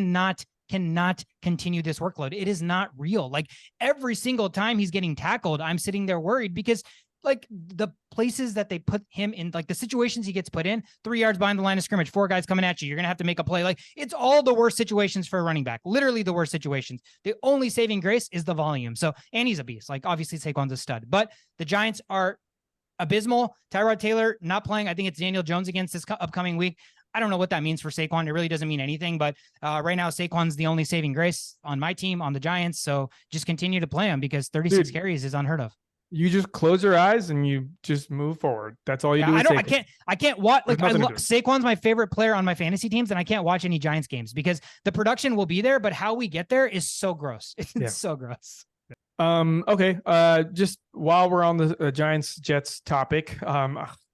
cannot continue this workload. It is not real. Like, every single time he's getting tackled, I'm sitting there worried because like the places that they put him in, like the situations he gets put in, 3 yards behind the line of scrimmage, 4 guys coming at you, you're going to have to make a play. Like, it's all the worst situations for a running back, literally the worst situations. The only saving grace is the volume. So, and he's a beast. Like, obviously Saquon's a stud, but the Giants are abysmal. Tyrod Taylor not playing. I think it's Daniel Jones against this upcoming week. I don't know what that means for Saquon. It really doesn't mean anything, but right now Saquon's the only saving grace on my team, on the Giants. So just continue to play him because 36 carries is unheard of. You just close your eyes and you just move forward. That's all you do. I can't watch. Like, Saquon's my favorite player on my fantasy teams, and I can't watch any Giants games because the production will be there, but how we get there is so gross. It's so gross. Okay. Just while we're on the Giants Jets topic,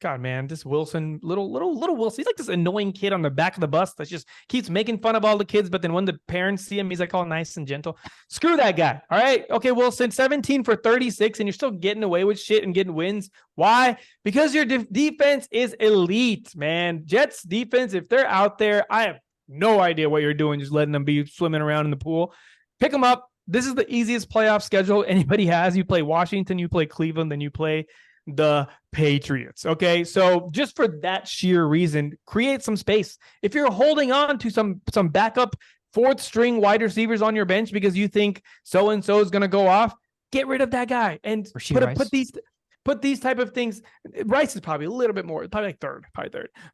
God, man, this Wilson, little Wilson, he's like this annoying kid on the back of the bus that just keeps making fun of all the kids. But then when the parents see him, he's like all nice and gentle. Screw that guy. All right. Okay, Wilson, 17 for 36, and you're still getting away with shit and getting wins. Why? Because your defense is elite, man. Jets defense, if they're out there, I have no idea what you're doing, just letting them be swimming around in the pool. Pick them up. This is the easiest playoff schedule anybody has. You play Washington, you play Cleveland, then you play the Patriots. Okay, so just for that sheer reason, create some space. If you're holding on to some backup fourth string wide receivers on your bench because you think so and so is going to go off, get rid of that guy and put these type of things. Rice is probably a little bit more, probably third.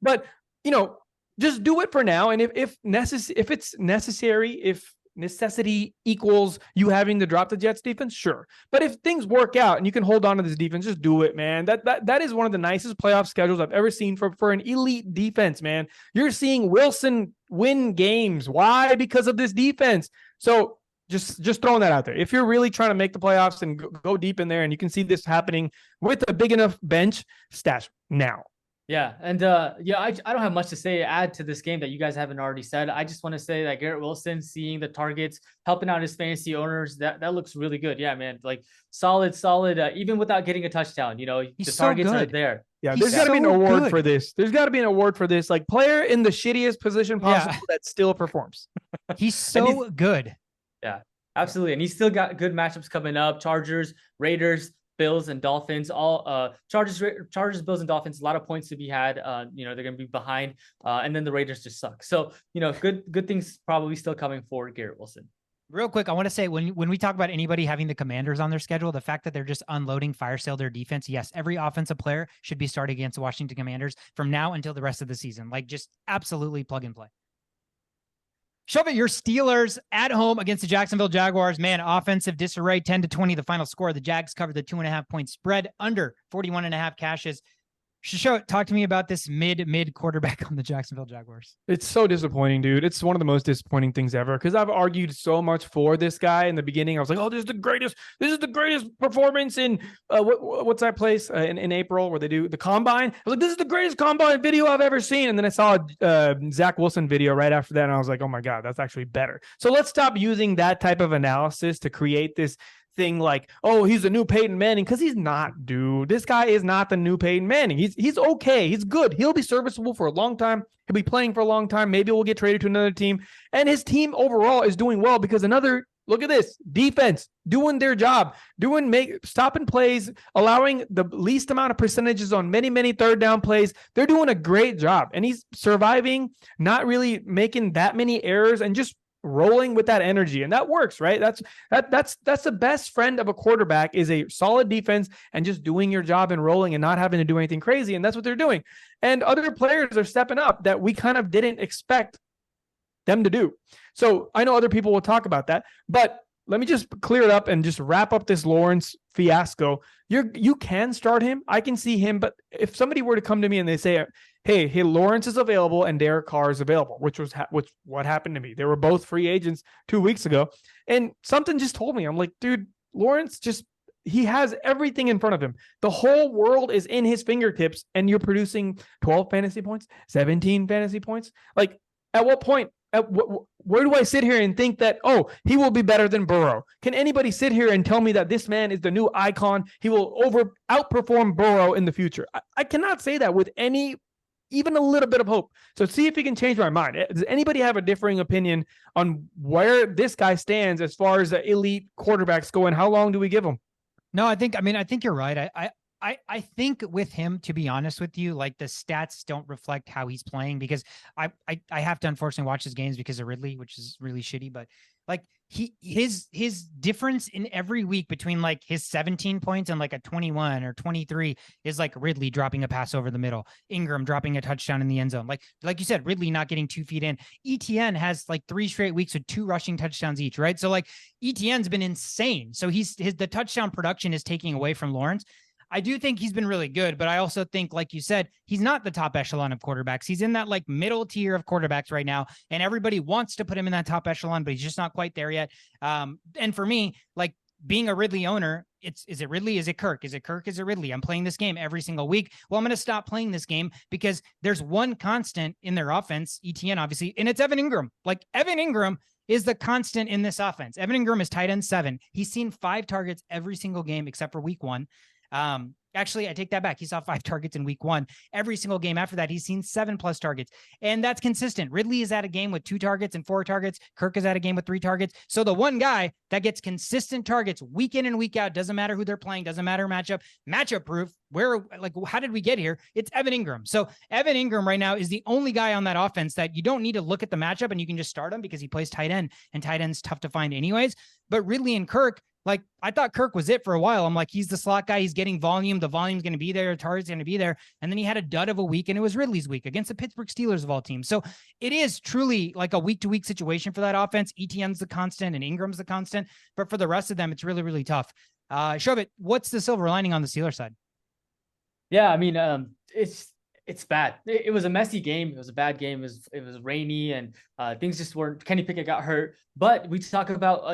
But just do it for now. And if it's necessary, if necessity equals you having to drop the Jets defense, sure. But if things work out and you can hold on to this defense, just do it, man. That is one of the nicest playoff schedules I've ever seen for an elite defense, man. You're seeing Wilson win games. Why? Because of this defense. So just throwing that out there. If you're really trying to make the playoffs and go deep in there and you can see this happening with a big enough bench, stash now. Yeah. And I don't have much to add to this game that you guys haven't already said. I just want to say that Garrett Wilson, seeing the targets, helping out his fantasy owners, that looks really good. Yeah, man. Like solid, even without getting a touchdown, the targets are there. Yeah, there's got to be an award for this. There's got to be an award for this. Like, player in the shittiest position possible that still performs. He's so good. Yeah, absolutely. And he's still got good matchups coming up. Chargers, Raiders, Bills, and Dolphins. All Chargers, Bills, and Dolphins. A lot of points to be had. They're going to be behind, and then the Raiders just suck. So good things probably still coming for Garrett Wilson. Real quick, I want to say when we talk about anybody having the Commanders on their schedule, the fact that they're just unloading fire sale their defense. Yes, every offensive player should be starting against the Washington Commanders from now until the rest of the season. Like, just absolutely plug and play. Shove it, your Steelers at home against the Jacksonville Jaguars. Man, offensive disarray, 10-20, the final score. The Jags covered the 2.5 point spread, under 41.5 cashes. Show, talk to me about this mid quarterback on the Jacksonville Jaguars. It's so disappointing, dude. It's one of the most disappointing things ever because I've argued so much for this guy in the beginning. I was like, oh, this is the greatest performance in what's that place in April where they do the combine. I was like, this is the greatest combine video I've ever seen. And then I saw a Zach Wilson video right after that. And I was like, oh my God, that's actually better. So let's stop using that type of analysis to create this thing like, oh, he's the new Peyton Manning, because he's not, dude. This guy is not the new Peyton Manning. He's okay. He's good. He'll be serviceable for a long time. He'll be playing for a long time. Maybe we'll get traded to another team. And his team overall is doing well because another Look at this defense doing their job, stopping plays, allowing the least amount of percentages on many, many third down plays. They're doing a great job, and he's surviving, not really making that many errors and just rolling with that energy. And that works, right? That's the best friend of a quarterback is a solid defense and just doing your job and rolling and not having to do anything crazy. And that's what they're doing. And other players are stepping up that we kind of didn't expect them to do. So I know other people will talk about that, but let me just clear it up and just wrap up this Lawrence fiasco. You can start him. I can see him, but if somebody were to come to me and they say, hey, Lawrence is available and Derek Carr is available, which what happened to me. They were both free agents 2 weeks ago, and something just told me, I'm like, dude, Lawrence he has everything in front of him. The whole world is in his fingertips, and you're producing 12 fantasy points, 17 fantasy points. Like, at what point? Where do I sit here and think that, he will be better than Burrow? Can anybody sit here and tell me that this man is the new icon? He will outperform Burrow in the future. I cannot say that with even a little bit of hope. So see if he can change my mind. Does anybody have a differing opinion on where this guy stands as far as the elite quarterbacks go, and how long do we give him? No, I think you're right. I think with him, to be honest with you, like the stats don't reflect how he's playing, because I have to unfortunately watch his games because of Ridley, which is really shitty. But like his difference in every week between like his 17 points and like a 21 or 23 is like Ridley dropping a pass over the middle, Ingram dropping a touchdown in the end zone. Like you said, Ridley not getting 2 feet in. ETN has like 3 straight weeks with 2 rushing touchdowns each, right? So like ETN's been insane. So the touchdown production is taking away from Lawrence. I do think he's been really good, but I also think, like you said, he's not the top echelon of quarterbacks. He's in that like middle tier of quarterbacks right now, and everybody wants to put him in that top echelon, but he's just not quite there yet. And for me, like being a Ridley owner, is it Ridley? Is it Kirk? Is it Kirk? Is it Ridley? I'm playing this game every single week. Well, I'm going to stop playing this game because there's one constant in their offense, ETN obviously, and it's Evan Ingram. Like Evan Ingram is the constant in this offense. Evan Ingram is tight end 7. He's seen 5 targets every single game except for week 1. Actually, I take that back. He saw 5 targets in week 1. Every single game after that, he's seen 7+ targets. And that's consistent. Ridley is at a game with 2 targets and 4 targets. Kirk is at a game with 3 targets. So the one guy that gets consistent targets week in and week out, doesn't matter who they're playing, doesn't matter matchup proof. How did we get here? It's Evan Ingram. So Evan Ingram right now is the only guy on that offense that you don't need to look at the matchup and you can just start him because he plays tight end, and tight end's tough to find anyways. But Ridley and Kirk, like I thought Kirk was it for a while. I'm like, he's the slot guy. He's getting volume. The volume's going to be there. The target's going to be there. And then he had a dud of a week, and it was Ridley's week against the Pittsburgh Steelers of all teams. So it is truly like a week-to-week situation for that offense. ETN's the constant and Ingram's the constant. But for the rest of them, it's really, really tough. Shobit, what's the silver lining on the Steelers side? Yeah, I mean, it's bad. It was a messy game. It was a bad game. It was rainy, and things just weren't. Kenny Pickett got hurt. But we talk about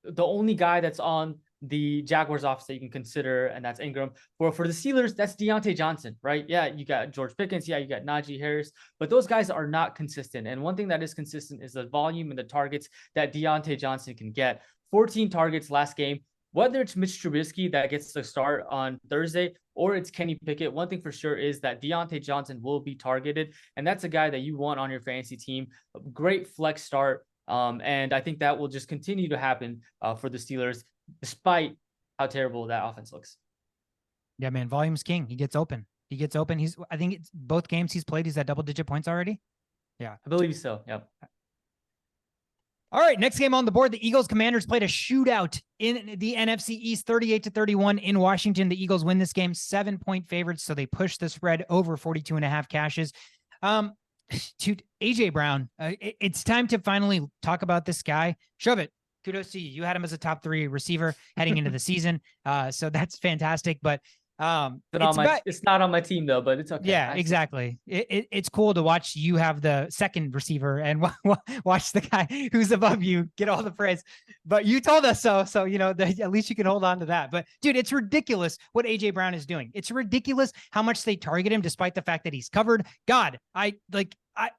the only guy that's on the Jaguars offense that you can consider, and that's Ingram. For the Steelers, that's Deontay Johnson, right? Yeah, you got George Pickens. Yeah, you got Najee Harris. But those guys are not consistent. And one thing that is consistent is the volume and the targets that Deontay Johnson can get. 14 targets last game. Whether it's Mitch Trubisky that gets the start on Thursday or it's Kenny Pickett, one thing for sure is that Deontay Johnson will be targeted. And that's a guy that you want on your fantasy team. Great flex start. And I think that will just continue to happen for the Steelers, despite how terrible that offense looks. Yeah, man, volume's king. He gets open. I think it's both games he's played, he's at double-digit points already. Yeah, I believe so. Yep. All right, next game on the board, the Eagles-Commanders played a shootout in the NFC East, 38-31 in Washington. The Eagles win this game, 7-point favorites, so they push the spread over 42.5 cashes. To AJ Brown, it's time to finally talk about this guy. Shove it. Kudos to you. You had him as a top 3 receiver heading into the season. So that's fantastic. But it's not on my team though, but it's okay. Yeah, exactly. It's cool to watch you have the second receiver and watch the guy who's above you get all the praise. But you told us so at least you can hold on to that. But dude, it's ridiculous what AJ Brown is doing. It's ridiculous how much they target him despite the fact that he's covered. God,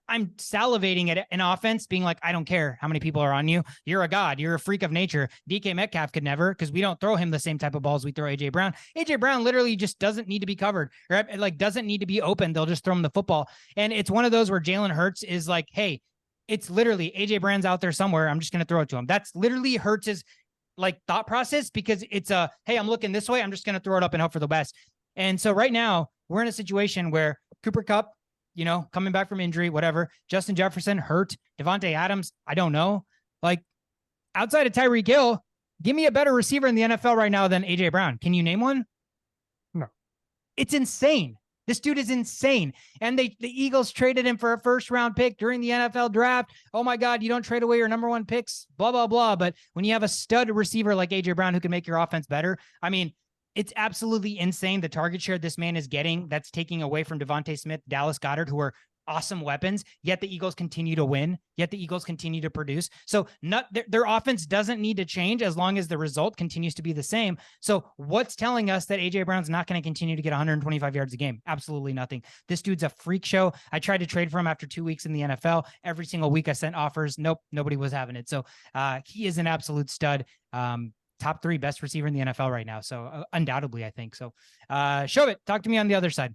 I'm salivating at an offense being like, I don't care how many people are on you. You're a god. You're a freak of nature. DK Metcalf could never, because we don't throw him the same type of balls we throw AJ Brown. AJ Brown literally just doesn't need to be covered, or like doesn't need to be open. They'll just throw him the football. And it's one of those where Jalen Hurts is like, hey, it's literally AJ Brown's out there somewhere. I'm just going to throw it to him. That's literally Hurts's like thought process, because it's a, hey, I'm looking this way. I'm just going to throw it up and hope for the best. And so right now we're in a situation where Cooper Kupp, you know, coming back from injury, whatever, Justin Jefferson hurt, Devontae Adams, I don't know. Like, outside of Tyreek Hill, give me a better receiver in the NFL right now than AJ Brown. Can you name one? No. It's insane. This dude is insane. And the Eagles traded him for a first round pick during the NFL draft. Oh my God, you don't trade away your number one picks, blah, blah, blah. But when you have a stud receiver like AJ Brown who can make your offense better, I mean, it's absolutely insane the target share this man is getting. That's taking away from Devontae Smith, Dallas Goedert, who are awesome weapons, yet the Eagles continue to win, yet the Eagles continue to produce. So their offense doesn't need to change as long as the result continues to be the same. So what's telling us that AJ Brown's not going to continue to get 125 yards a game? Absolutely nothing. This dude's a freak show. I tried to trade for him after 2 weeks in the NFL. Every single week I sent offers. Nope, nobody was having it. So he is an absolute stud. Top 3 best receiver in the NFL right now. So undoubtedly, I think. So show it. Talk to me on the other side.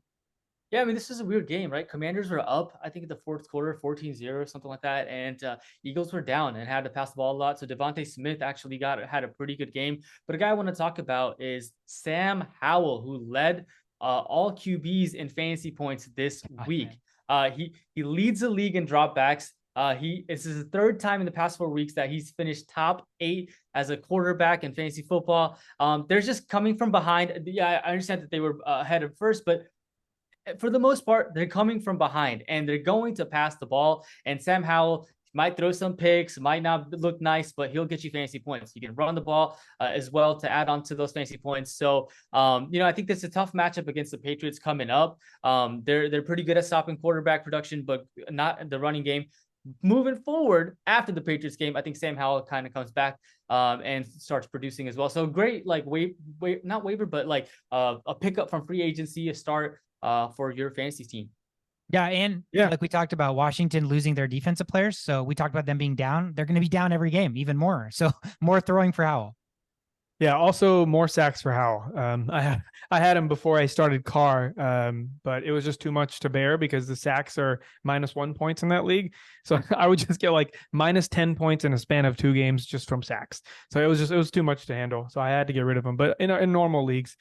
Yeah, I mean, this is a weird game, right? Commanders were up, I think, in the fourth quarter, 14-0, something like that. And Eagles were down and had to pass the ball a lot. So Devontae Smith actually had a pretty good game. But a guy I want to talk about is Sam Howell, who led all QBs in fantasy points this week. He leads the league in dropbacks. This is the 3rd time in the past 4 weeks that he's finished top 8 as a quarterback in fantasy football. They're just coming from behind. Yeah, I understand that they were ahead at first, but for the most part, they're coming from behind and they're going to pass the ball. And Sam Howell might throw some picks, might not look nice, but he'll get you fantasy points. You can run the ball as well to add on to those fantasy points. So, I think this is a tough matchup against the Patriots coming up. They're pretty good at stopping quarterback production, but not the running game. Moving forward after the Patriots game, I think Sam Howell kind of comes back and starts producing as well. So great, like not waiver, but like a pickup from free agency, a start for your fantasy team. Yeah, and like we talked about, Washington losing their defensive players. So we talked about them being down. They're going to be down every game, even more. So more throwing for Howell. Yeah, also more sacks for Howell. I had him before I started Carr, but it was just too much to bear because the sacks are -1 points in that league. So I would just get like -10 points in a span of 2 games just from sacks. So it was too much to handle. So I had to get rid of him. But in normal leagues,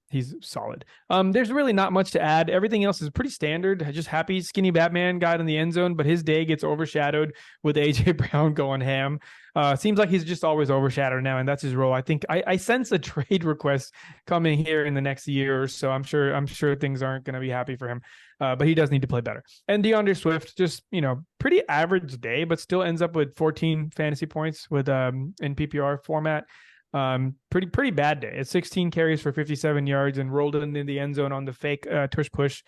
he's solid. There's really not much to add. Everything else is pretty standard. Just happy skinny Batman got in the end zone, but his day gets overshadowed with AJ Brown going ham. Seems like he's just always overshadowed now, and that's his role. I think I sense a trade request coming here in the next year or so. I'm sure things aren't going to be happy for him, but he does need to play better. And DeAndre Swift, just pretty average day, but still ends up with 14 fantasy points with in PPR format. Pretty bad day. It's 16 carries for 57 yards and rolled into the end zone on the fake tush push.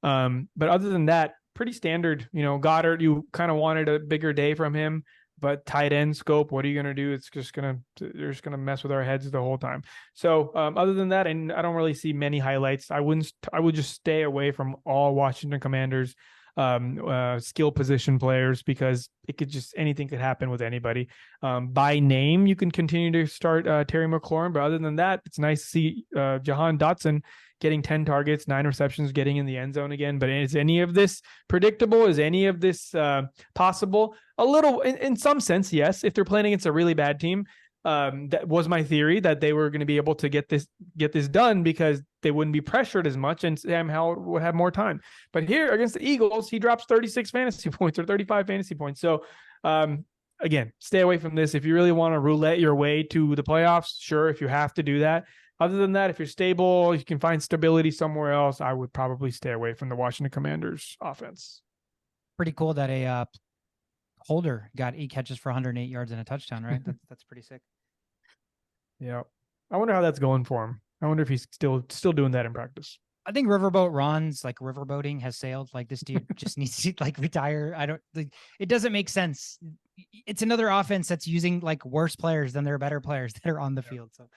But other than that, pretty standard. Goddard, you kind of wanted a bigger day from him, but tight end scope, what are you going to do? They're just going to mess with our heads the whole time. So other than that, and I don't really see many highlights. I would just stay away from all Washington Commanders skill position players, because anything could happen with anybody. By name, you can continue to start Terry McLaurin, but other than that, it's nice to see Jahan Dotson getting 10 targets, 9 receptions, getting in the end zone again. But is any of this predictable? Is any of this possible? A little, in some sense, yes. If they're playing against a really bad team, that was my theory, that they were going to be able to get this done because they wouldn't be pressured as much and Sam Howell would have more time. But here against the Eagles, he drops 36 fantasy points or 35 fantasy points. So again, stay away from this. If you really want to roulette your way to the playoffs, sure, if you have to do that. Other than that, if you're stable, you can find stability somewhere else, I would probably stay away from the Washington Commanders offense. Pretty cool that a Holder got 8 catches for 108 yards and a touchdown, right? That's pretty sick. Yeah. I wonder how that's going for him. I wonder if he's still doing that in practice. I think Riverboat Ron's like riverboating has sailed. Like this dude just needs to like retire. It doesn't make sense. It's another offense that's using like worse players than their better players that are on the field. So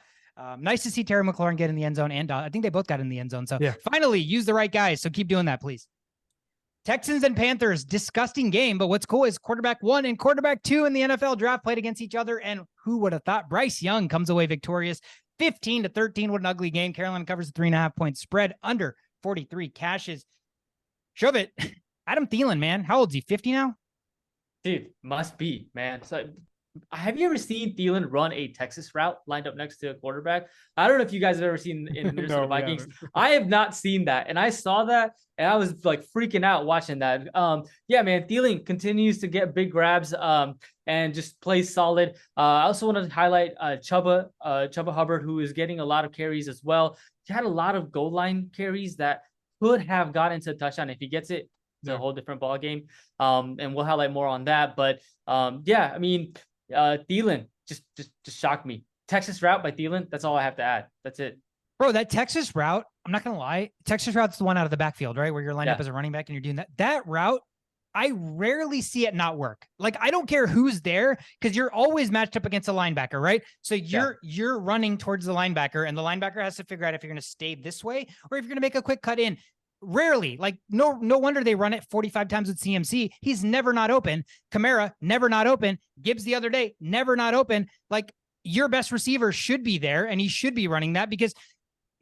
nice to see Terry McLaurin get in the end zone, and I think they both got in the end zone. So finally use the right guys. So keep doing that, please. Texans and Panthers, disgusting game. But what's cool is quarterback 1 and quarterback 2 in the NFL draft played against each other. And who would have thought Bryce Young comes away victorious 15-13. What an ugly game. Carolina covers the 3.5 point spread under 43 cashes. Shove it. Adam Thielen, man. How old is he? 50 now? Dude, must be, man. So have you ever seen Thielen run a Texas route lined up next to a quarterback? I don't know if you guys have ever seen in Minnesota No, we Vikings. haven't. I have not seen that. And I saw that and I was like freaking out watching that. Yeah, man, Thielen continues to get big grabs and just plays solid. I also want to highlight Chuba Hubbard, who is getting a lot of carries as well. He had a lot of goal line carries that could have got into a touchdown. If he gets it, it's a whole different ball game. And we'll highlight more on that. But yeah, I mean, Thielen just shocked me. Texas route by Thielen. That's all I have to add. That's it. Bro, that Texas route, I'm not going to lie. Texas route's the one out of the backfield, right? Where you're lined up as a running back and you're doing that. That route, I rarely see it not work. Like, I don't care who's there because you're always matched up against a linebacker, right? So you're running towards the linebacker and the linebacker has to figure out if you're going to stay this way or if you're going to make a quick cut in. Rarely, like no wonder they run it 45 times with CMC. He's never not open. Kamara, never not open. Gibbs the other day, never not open. Like, your best receiver should be there and he should be running that because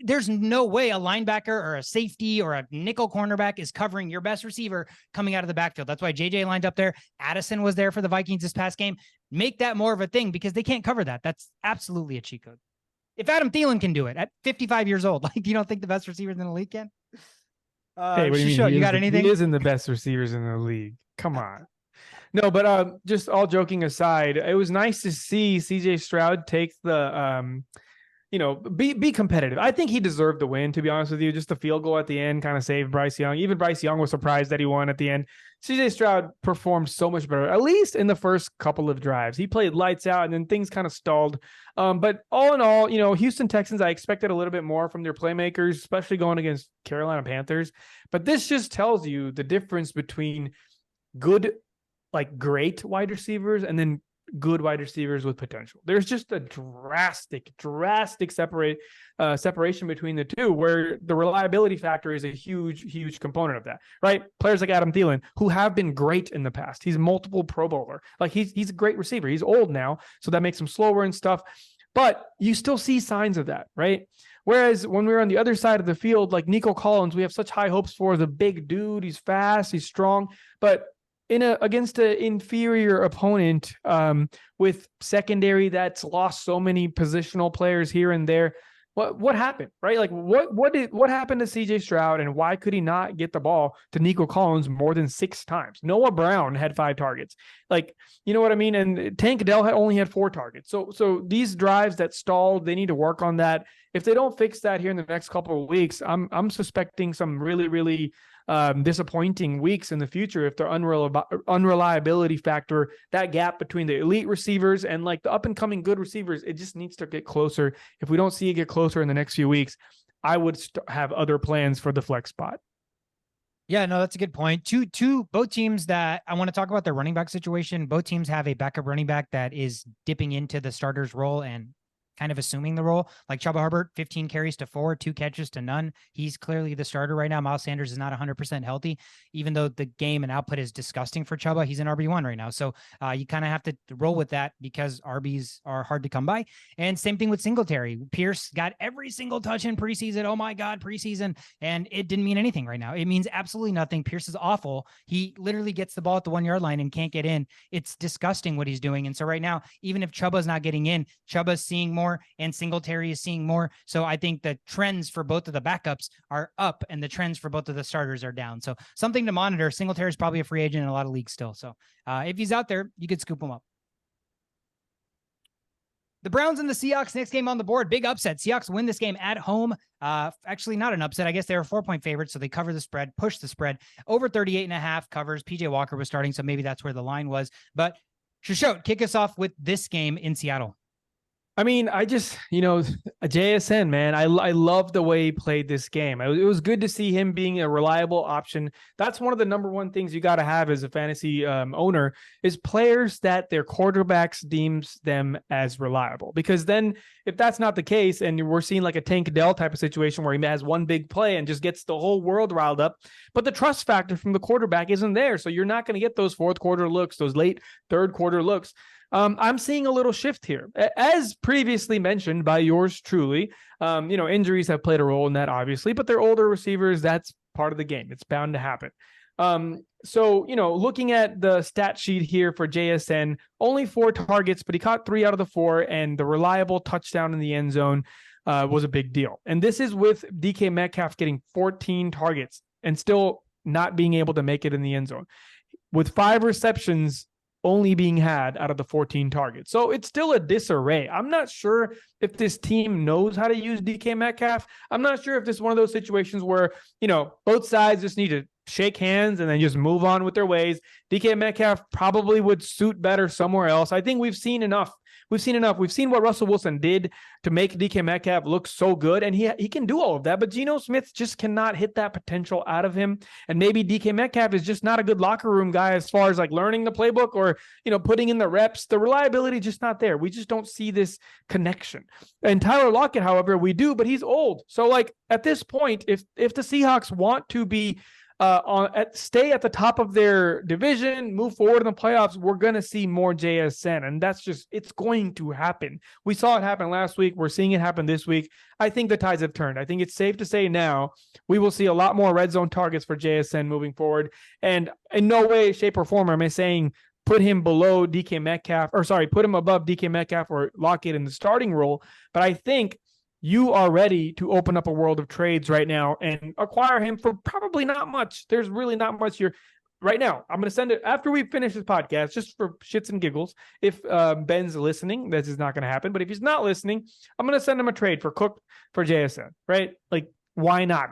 there's no way a linebacker or a safety or a nickel cornerback is covering your best receiver coming out of the backfield. That's why JJ lined up there. Addison was there for the Vikings this past game. Make that more of a thing because they can't cover that. That's absolutely a cheat code. If Adam Thielen can do it at 55 years old, like, you don't think the best receivers in the league can? Hey, what do you mean? You got anything? He isn't the best receivers in the league. Come on. No, but just all joking aside, it was nice to see CJ Stroud take the be competitive. I think he deserved the win, to be honest with you. Just the field goal at the end kind of saved Bryce Young. Even Bryce Young was surprised that he won at the end. CJ Stroud performed so much better, at least in the first couple of drives. He played lights out and then things kind of stalled. But all in all, Houston Texans, I expected a little bit more from their playmakers, especially going against Carolina Panthers. But this just tells you the difference between good, like great wide receivers and then good wide receivers with potential. There's just a drastic separation between the two, where the reliability factor is a huge component of that, right? Players like Adam Thielen, who have been great in the past. He's multiple Pro Bowler. Like, he's a great receiver. He's old now, so that makes him slower and stuff. But you still see signs of that, right? Whereas when we were on the other side of the field, like Nico Collins, we have such high hopes for the big dude. He's fast, he's strong, but against an inferior opponent with secondary that's lost so many positional players here and there, what happened, right? Like, what happened to CJ Stroud, and why could he not get the ball to Nico Collins more than 6 times? Noah Brown had 5 targets. Like, you know what I mean? And Tank Dell only had 4 targets. So these drives that stalled, they need to work on that. If they don't fix that here in the next couple of weeks, I'm suspecting some really disappointing weeks in the future if their unreliability factor, that gap between the elite receivers and like the up and coming good receivers, it just needs to get closer. If we don't see it get closer in the next few weeks, I would have other plans for the flex spot. Yeah, no, that's a good point. Both teams that I want to talk about their running back situation. Both teams have a backup running back that is dipping into the starter's role and kind of assuming the role. Like Chuba Hubbard, 15 carries to 4, 2 catches to none. He's clearly the starter right now. Miles Sanders is not 100% healthy, even though the game and output is disgusting for Chuba. He's an RB1 right now. So you kind of have to roll with that because RBs are hard to come by. And same thing with Singletary. Pierce got every single touch in preseason. Oh my God, preseason. And it didn't mean anything right now. It means absolutely nothing. Pierce is awful. He literally gets the ball at the 1-yard line and can't get in. It's disgusting what he's doing. And so right now, even if Chuba's not getting in, Chuba's seeing more and Singletary is seeing more. So I think the trends for both of the backups are up and the trends for both of the starters are down. So something to monitor. Singletary is probably a free agent in a lot of leagues still. So if he's out there, you could scoop him up. The Browns and the Seahawks, next game on the board. Big upset. Seahawks win this game at home. Actually, not an upset. I guess they were 4-point favorites, so they cover the spread, push the spread. Over 38.5 covers. PJ Walker was starting, so maybe that's where the line was. But Shishot, kick us off with this game in Seattle. I mean, I just, JSN, man, I love the way he played this game. It was good to see him being a reliable option. That's one of the number one things you got to have as a fantasy owner is players that their quarterbacks deems them as reliable. Because then if that's not the case and we're seeing like a Tank Dell type of situation where he has one big play and just gets the whole world riled up, but the trust factor from the quarterback isn't there. So you're not going to get those fourth quarter looks, those late third quarter looks. I'm seeing a little shift here, as previously mentioned by yours truly. Injuries have played a role in that, obviously, but they're older receivers. That's part of the game. It's bound to happen. So, looking at the stat sheet here for JSN, only 4 targets, but he caught 3 out of the 4, and the reliable touchdown in the end zone was a big deal. And this is with DK Metcalf getting 14 targets and still not being able to make it in the end zone, with 5 receptions only being had out of the 14 targets. So it's still a disarray. I'm not sure if this team knows how to use DK Metcalf. I'm not sure if this is one of those situations where, both sides just need to shake hands and then just move on with their ways. DK Metcalf probably would suit better somewhere else. I think we've seen enough. We've seen what Russell Wilson did to make DK Metcalf look so good, and he can do all of that, but Geno Smith just cannot hit that potential out of him. And maybe DK Metcalf is just not a good locker room guy as far as like learning the playbook or, putting in the reps. The reliability just not there. We just don't see this connection. And Tyler Lockett, however, we do, but he's old. So like at this point, if the Seahawks want to be stay at the top of their division, move forward in the playoffs, we're going to see more JSN. And it's going to happen. We saw it happen last week. We're seeing it happen this week. I think the tides have turned. I think it's safe to say now we will see a lot more red zone targets for JSN moving forward. And in no way, shape, or form am I saying put him above DK Metcalf or Lockett in the starting role. But I think you are ready to open up a world of trades right now and acquire him for probably not much. There's really not much here right now. I'm going to send it after we finish this podcast, just for shits and giggles. If Ben's listening, this is not going to happen. But if he's not listening, I'm going to send him a trade for Cook for JSN, right? Like, why not?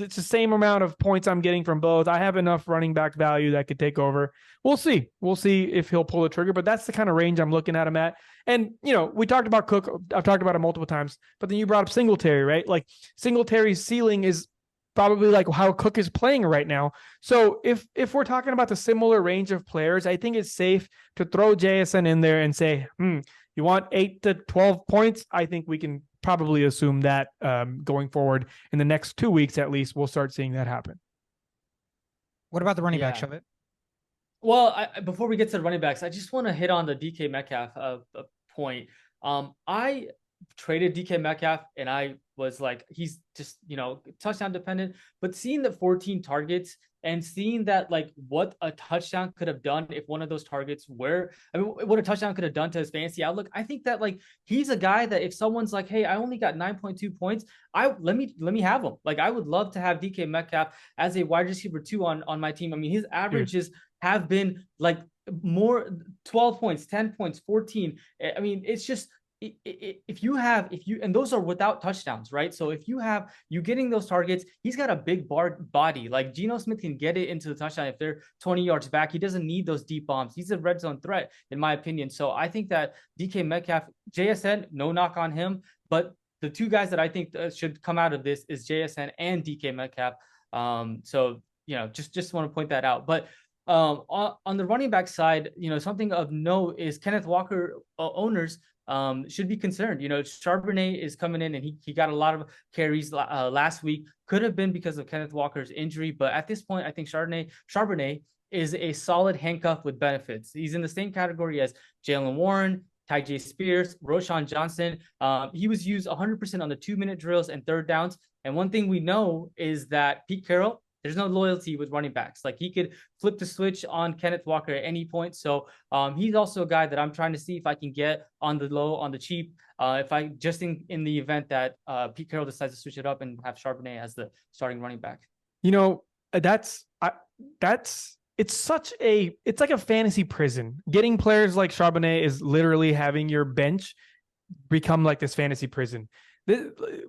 It's the same amount of points I'm getting from both. I have enough running back value that could take over. We'll see. We'll see if he'll pull the trigger, but that's the kind of range I'm looking at him at. And, we talked about Cook. I've talked about it multiple times, but then you brought up Singletary, right? Like Singletary's ceiling is probably like how Cook is playing right now. So if we're talking about the similar range of players, I think it's safe to throw JSN in there and say, you want 8 to 12 points? I think we can probably assume that going forward in the next 2 weeks, at least, we'll start seeing that happen. What about the running back, Shove It? Well, before we get to the running backs, I just want to hit on the DK Metcalf point. I traded DK Metcalf and I was like, he's just, touchdown dependent, but seeing the 14 targets and seeing that, like, what a touchdown could have done if one of those targets what a touchdown could have done to his fantasy outlook. I think that, like, he's a guy that if someone's like, hey, I only got 9.2 points, let me have him. Like, I would love to have DK Metcalf as a wide receiver 2 on my team. I mean, his averages have been like more 12 points, 10 points, 14. I mean, it's just, if you and those are without touchdowns, right? So if you getting those targets, he's got a big body. Like, Geno Smith can get it into the touchdown if they're 20 yards back. He doesn't need those deep bombs. He's a red zone threat, in my opinion. So I think that DK Metcalf, JSN, no knock on him, but the 2 guys that I think should come out of this is JSN and DK Metcalf. So just want to point that out. But on the running back side, something of note is Kenneth Walker owners should be concerned. Charbonnet is coming in and he got a lot of carries last week. Could have been because of Kenneth Walker's injury, but at this point, I think Charbonnet is a solid handcuff with benefits. He's in the same category as Jalen Warren, Tyjae Spears, Roshan Johnson. He was used 100% on the 2-minute drills and third downs. And one thing we know is that Pete Carroll, there's no loyalty with running backs. Like, he could flip the switch on Kenneth Walker at any point. So he's also a guy that I'm trying to see if I can get on the low, on the cheap. If I just in the event that Pete Carroll decides to switch it up and have Charbonnet as the starting running back. It's like a fantasy prison. Getting players like Charbonnet is literally having your bench become like this fantasy prison.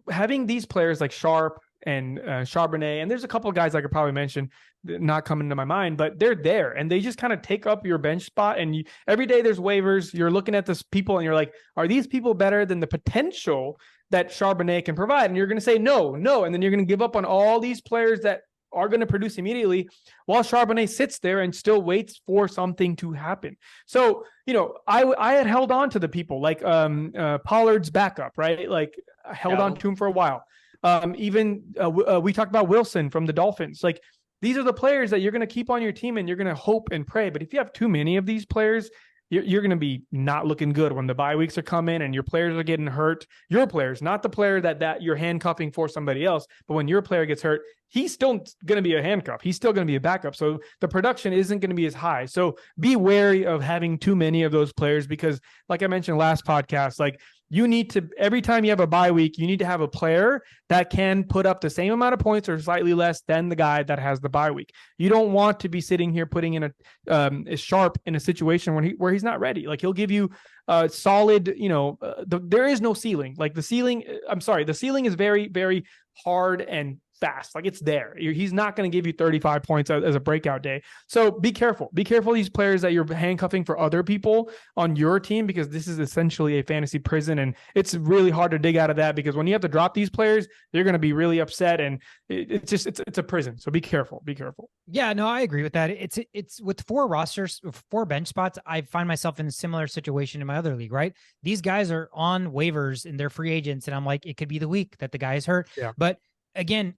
Having these players like Sharp and Charbonnet, and there's a couple of guys I could probably mention not coming to my mind, but they're there and they just kind of take up your bench spot. And every day there's waivers. You're looking at this people and you're like, are these people better than the potential that Charbonnet can provide? And you're going to say no. And then you're going to give up on all these players that are going to produce immediately while Charbonnet sits there and still waits for something to happen. So, I had held on to the people like Pollard's backup, right? Like, I held on to him for a while. We talked about Wilson from the Dolphins. Like, these are the players that you're going to keep on your team and you're going to hope and pray. But if you have too many of these players, you're going to be not looking good when the bye weeks are coming and your players are getting hurt. Your players, not the player that you're handcuffing for somebody else, but when your player gets hurt, he's still going to be a handcuff. He's still going to be a backup. So the production isn't going to be as high. So be wary of having too many of those players because, like I mentioned last podcast, like you need to, every time you have a bye week, you need to have a player that can put up the same amount of points or slightly less than the guy that has the bye week. You don't want to be sitting here putting in a Sharp in a situation where he's not ready. Like he'll give you a solid, there is no ceiling. Like the ceiling is very, very hard and fast. Like it's there. He's not going to give you 35 points as a breakout day. So be careful. Be careful of these players that you're handcuffing for other people on your team, because this is essentially a fantasy prison, and it's really hard to dig out of that, because when you have to drop these players, they're going to be really upset, and it's a prison. So be careful. Be careful. Yeah, no, I agree with that. It's with 4 rosters, 4 bench spots. I find myself in a similar situation in my other league, right? These guys are on waivers and they're free agents, and I'm like, it could be the week that the guy is hurt. Yeah. But again,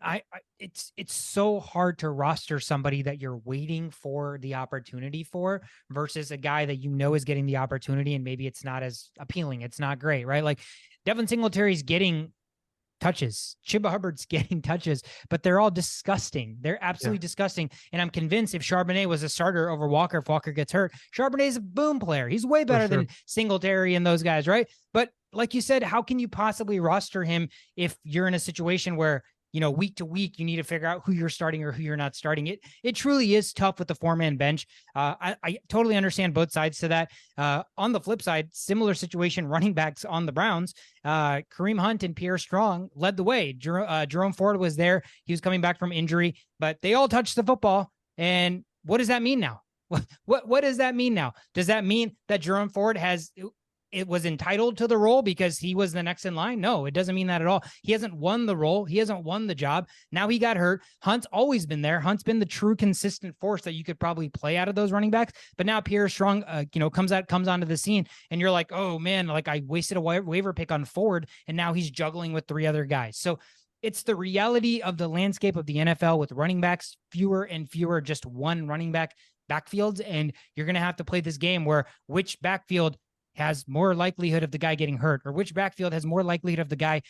it's so hard to roster somebody that you're waiting for the opportunity for versus a guy that is getting the opportunity, and maybe it's not as appealing. It's not great, right? Like Devin Singletary's getting touches, Chuba Hubbard's getting touches, but they're all disgusting. They're absolutely disgusting. And I'm convinced if Charbonnet was a starter over Walker, if Walker gets hurt, Charbonnet's a boom player. He's way better than Singletary and those guys, right? But like you said, how can you possibly roster him if you're in a situation where, week to week, you need to figure out who you're starting or who you're not starting? It truly is tough with the 4-man bench. I totally understand both sides to that. On the flip side, similar situation, running backs on the Browns, Kareem Hunt and Pierre Strong led the way. Jerome Ford was there. He was coming back from injury, but they all touched the football. And what does that mean now? What does that mean now? Does that mean that Jerome Ford was entitled to the role because he was the next in line? No, it doesn't mean that at all. He hasn't won the role. He hasn't won the job. Now he got hurt. Hunt's always been there. Hunt's been the true consistent force that you could probably play out of those running backs. But now Pierre Strong, comes onto the scene, and you're like, oh man, like I wasted a waiver pick on Ford, and now he's juggling with 3 other guys. So it's the reality of the landscape of the NFL with running backs, fewer and fewer, just one running back backfields. And you're going to have to play this game where which backfield has more likelihood of the guy getting hurt, or which backfield has more likelihood of the guy,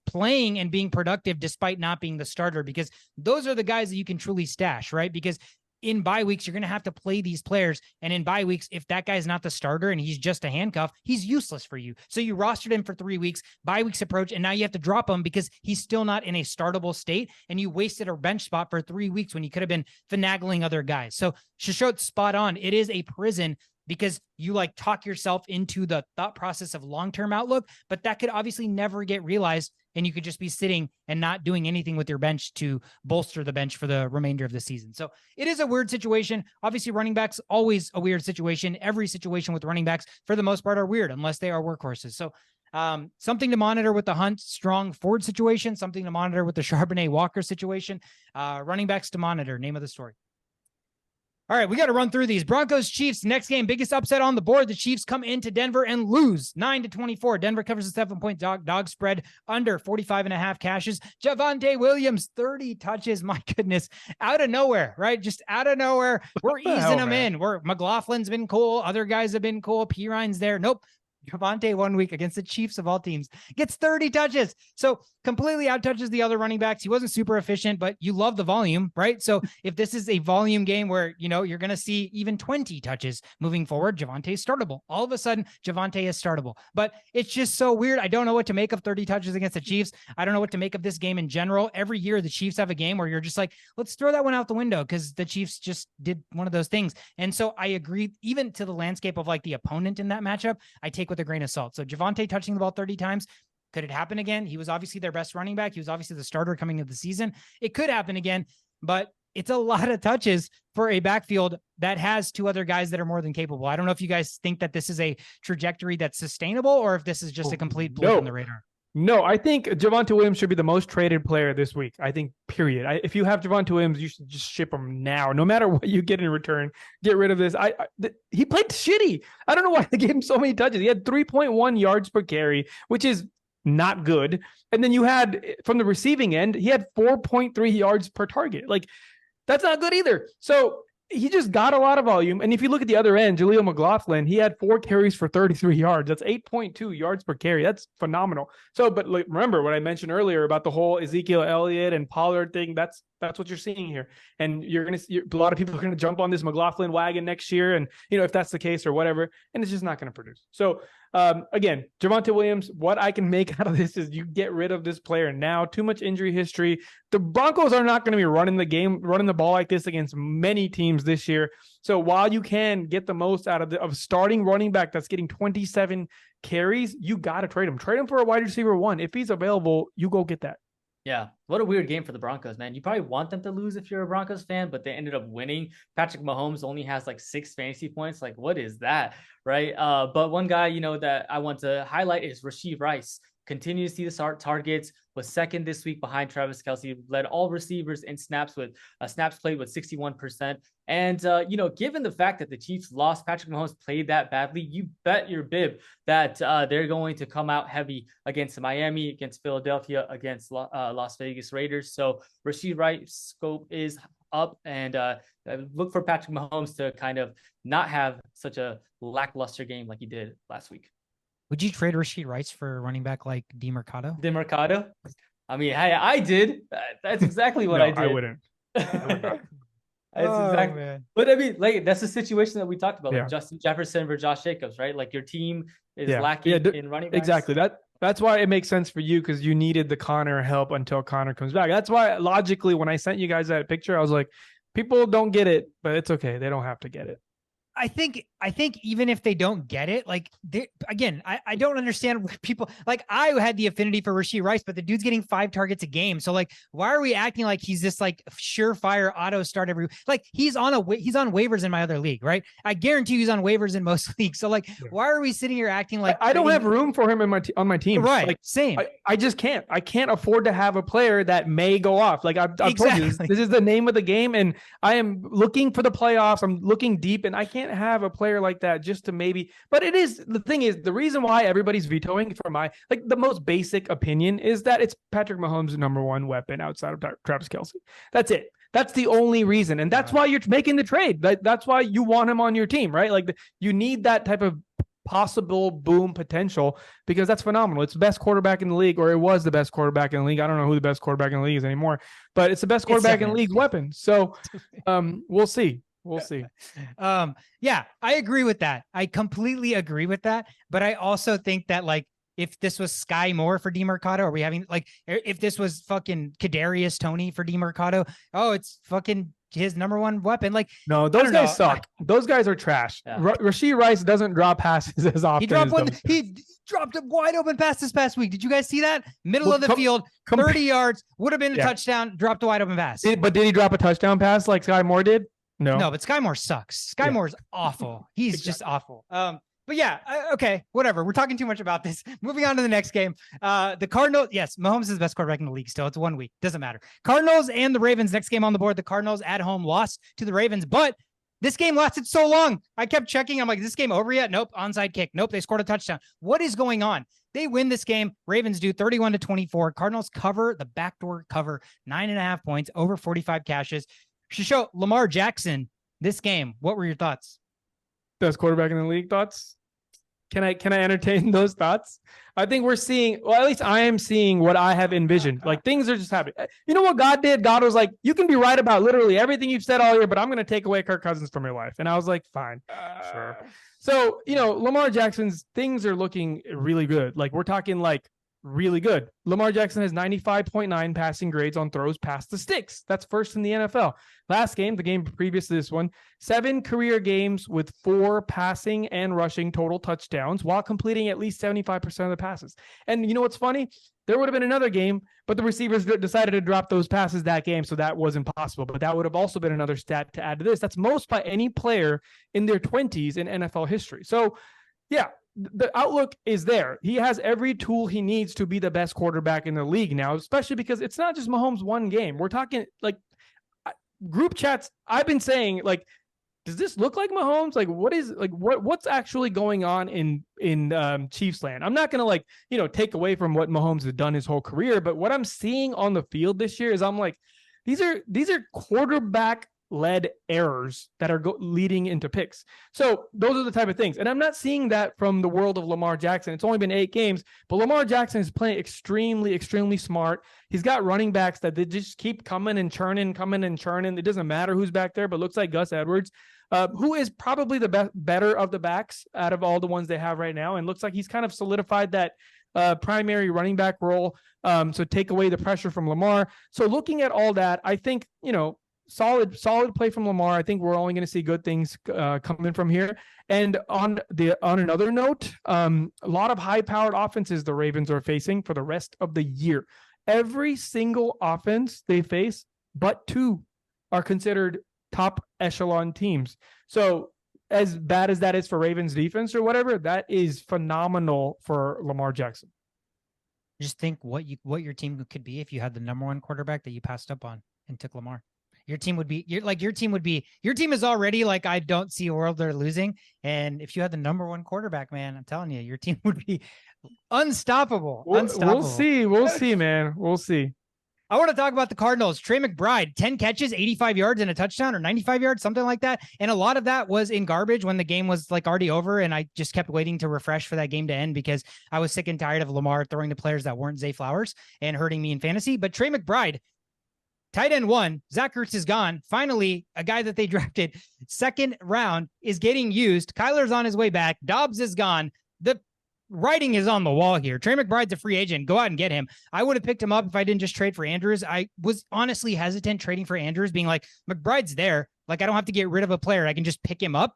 playing and being productive despite not being the starter, because those are the guys that you can truly stash, right? Because in bye weeks, you're going to have to play these players. And in bye weeks, if that guy's not the starter and he's just a handcuff, he's useless for you. So you rostered him for 3 weeks, bye weeks approach, and now you have to drop him because he's still not in a startable state. And you wasted a bench spot for 3 weeks when you could have been finagling other guys. So Shashot's spot on. It is a prison, because you talk yourself into the thought process of long-term outlook, but that could obviously never get realized. And you could just be sitting and not doing anything with your bench to bolster the bench for the remainder of the season. So it is a weird situation. Obviously, running backs, always a weird situation. Every situation with running backs, for the most part, are weird unless they are workhorses. So something to monitor with the Hunt Strong Ford situation, something to monitor with the Charbonnet Walker situation, running backs to monitor. Name of the story. All right, we got to run through these. Broncos, Chiefs, next game, biggest upset on the board. The Chiefs come into Denver and lose 9-24. Denver covers a 7-point dog spread under 45.5 cashes. Javonte Williams, 30 touches. My goodness, out of nowhere, right? Just out of nowhere. We're easing them in. McLaughlin's been cool. Other guys have been cool. Perine's there. Nope. Javonte 1 week against the Chiefs of all teams gets 30 touches. So completely out touches the other running backs. He wasn't super efficient, but you love the volume, right? So if this is a volume game where, you're going to see even 20 touches moving forward, Javonte is startable. All of a sudden, Javonte is startable. But it's just so weird. I don't know what to make of 30 touches against the Chiefs. I don't know what to make of this game in general. Every year, the Chiefs have a game where you're just like, let's throw that one out the window because the Chiefs just did one of those things. And so I agree, even to the landscape of the opponent in that matchup, I take with a grain of salt. So Javonte touching the ball 30 times. Could it happen again? He was obviously their best running back. He was obviously the starter coming into the season. It could happen again, but it's a lot of touches for a backfield that has 2 other guys that are more than capable. I don't know if you guys think that this is a trajectory that's sustainable or if this is just a complete blip on the radar. No, I think Javonte Williams should be the most traded player this week. I think, period. If you have Javonte Williams, you should just ship him now. No matter what you get in return, get rid of this. He played shitty. I don't know why they gave him so many touches. He had 3.1 yards per carry, which is not good. And then you had, from the receiving end, he had 4.3 yards per target. That's not good either. So he just got a lot of volume. And if you look at the other end, Jaleel McLaughlin, he had 4 carries for 33 yards. That's 8.2 yards per carry. That's phenomenal. So, but like, remember what I mentioned earlier about the whole Ezekiel Elliott and Pollard thing. That's what you're seeing here. And you're going to see a lot of people are going to jump on this McLaughlin wagon next year. And, if that's the case or whatever, and it's just not going to produce. So, again, Javonte Williams, what I can make out of this is you get rid of this player now. Too much injury history. The Broncos are not going to be running the ball like this against many teams this year. So while you can get the most out of starting running back that's getting 27 carries, you got to trade him. Trade him for a wide receiver 1. If he's available, you go get that. Yeah, what a weird game for the Broncos, man. You probably want them to lose if you're a Broncos fan, but they ended up winning. Patrick Mahomes only has like 6 fantasy points. Like, what is that, right? But one guy, that I want to highlight is Rashee Rice. Continues to see the targets, was second this week behind Travis Kelce, led all receivers in snaps played with 61%. And, given the fact that the Chiefs lost, Patrick Mahomes played that badly, you bet your bib that they're going to come out heavy against Miami, against Philadelphia, against Las Vegas Raiders. So Rashee Rice's scope is up, and look for Patrick Mahomes to kind of not have such a lackluster game like he did last week. Would you trade Rashee Rice for a running back like DeMercado? DeMercado? I mean, I did. That's exactly what I did. I wouldn't. Man. But I mean, like, that's the situation that we talked about, like Yeah. Justin Jefferson versus Josh Jacobs, right? Like, your team is lacking in running backs. Exactly. That's why it makes sense for you, because you needed the Connor help until Connor comes back. That's why logically when I sent you guys that picture, I was like, people don't get it, but it's okay. They don't have to get it. I think even if they don't get it, like, again, I don't understand what people like. I had the affinity for Rashee Rice, but the dude's getting 5 targets a game. So like, why are we acting like he's this like surefire auto start every, like he's on waivers in my other league, right? I guarantee he's on waivers in most leagues. So like, why are we sitting here acting like I don't have room for him on my team? Right. Like, same. I just can't. I can't afford to have a player that may go off. Like I've told you, this is the name of the game, and I am looking for the playoffs. I'm looking deep, and I can't have a player like that just to maybe. But the thing is, the reason why everybody's vetoing for my, like, the most basic opinion is that it's Patrick Mahomes' number 1 weapon outside of Travis Kelce. That's it. That's the only reason, and that's why you're making the trade. That's why you want him on your team, right? Like you need that type of possible boom potential, because that's phenomenal. It's the best quarterback in the league, or it was the best quarterback in the league. I don't know who the best quarterback in the league is anymore, but it's the best quarterback in the league's weapon. So we'll see. We'll see. Yeah, I agree with that. I completely agree with that. But I also think that, like, if this was Sky Moore for DeMercado, are we having, like, if this was fucking Kadarius Toney for DeMercado, it's fucking his number 1 weapon. Like, no, those guys suck. Those guys are trash. Yeah. Rashee Rice doesn't drop passes as often. He dropped a wide open pass this past week. Did you guys see that? Middle of the field, 30 yards, would have been a touchdown, dropped a wide open pass. But did he drop a touchdown pass like Sky Moore did? No, but Sky Moore sucks. Sky Moore's awful. He's just awful. But yeah, okay, whatever. We're talking too much about this. Moving on to the next game. The Cardinals, yes, Mahomes is the best quarterback in the league still. It's 1 week. Doesn't matter. Cardinals and the Ravens, next game on the board. The Cardinals at home lost to the Ravens, but this game lasted so long. I kept checking. I'm like, is this game over yet? Nope. Onside kick. Nope. They scored a touchdown. What is going on? They win this game. Ravens do 31-24. Cardinals cover the backdoor cover, 9.5 points, over 45 cashes. Show Lamar Jackson. This game, what were your thoughts? Best quarterback in the league thoughts? Can I entertain those thoughts? I think we're seeing, well, at least I am seeing what I have envisioned. Like, things are just happening. You know what God did? God was like, you can be right about literally everything you've said all year, but I'm going to take away Kirk Cousins from your life. And I was like, fine, sure. So, Lamar Jackson's things are looking really good. Like, we're talking like really good. Lamar Jackson has 95.9 passing grades on throws past the sticks. That's first in the NFL. Last game, the game previous to this one, 7 career games with 4 passing and rushing total touchdowns while completing at least 75% of the passes. And you know what's funny? There would have been another game, but the receivers decided to drop those passes that game, so that wasn't possible. But that would have also been another stat to add to this. That's most by any player in their 20s in NFL history. So, yeah, the outlook is there. He has every tool he needs to be the best quarterback in the league now, especially because it's not just Mahomes one game. We're talking like group chats. I've been saying, like, does this look like Mahomes? Like, what's actually going on in Chiefs land? I'm not going to take away from what Mahomes has done his whole career, but what I'm seeing on the field this year is I'm like, these are quarterback led errors that are leading into picks. So those are the type of things. And I'm not seeing that from the world of Lamar Jackson. It's only been 8 games, but Lamar Jackson is playing extremely, extremely smart. He's got running backs that they just keep coming and churning. It doesn't matter who's back there, but looks like Gus Edwards, who is probably the better of the backs out of all the ones they have right now. And looks like he's kind of solidified that primary running back role. So take away the pressure from Lamar. So looking at all that, I think, solid play from Lamar. I think we're only going to see good things coming from here. And on another note, a lot of high-powered offenses the Ravens are facing for the rest of the year. Every single offense they face, but 2 are considered top echelon teams. So as bad as that is for Ravens defense or whatever, that is phenomenal for Lamar Jackson. Just think what your team could be if you had the number 1 quarterback that you passed up on and took Lamar. Your team is already like, I don't see a world they're losing. And if you had the number 1 quarterback, man, I'm telling you, your team would be unstoppable. We'll see, man. We'll see. I want to talk about the Cardinals. Trey McBride, 10 catches, 85 yards and a touchdown, or 95 yards, something like that. And a lot of that was in garbage when the game was like already over. And I just kept waiting to refresh for that game to end because I was sick and tired of Lamar throwing to players that weren't Zay Flowers and hurting me in fantasy. But Trey McBride, tight end 1, Zach Ertz is gone. Finally, a guy that they drafted 2nd round is getting used. Kyler's on his way back. Dobbs is gone. The writing is on the wall here. Trey McBride's a free agent. Go out and get him. I would have picked him up if I didn't just trade for Andrews. I was honestly hesitant trading for Andrews, being like, McBride's there. Like, I don't have to get rid of a player. I can just pick him up.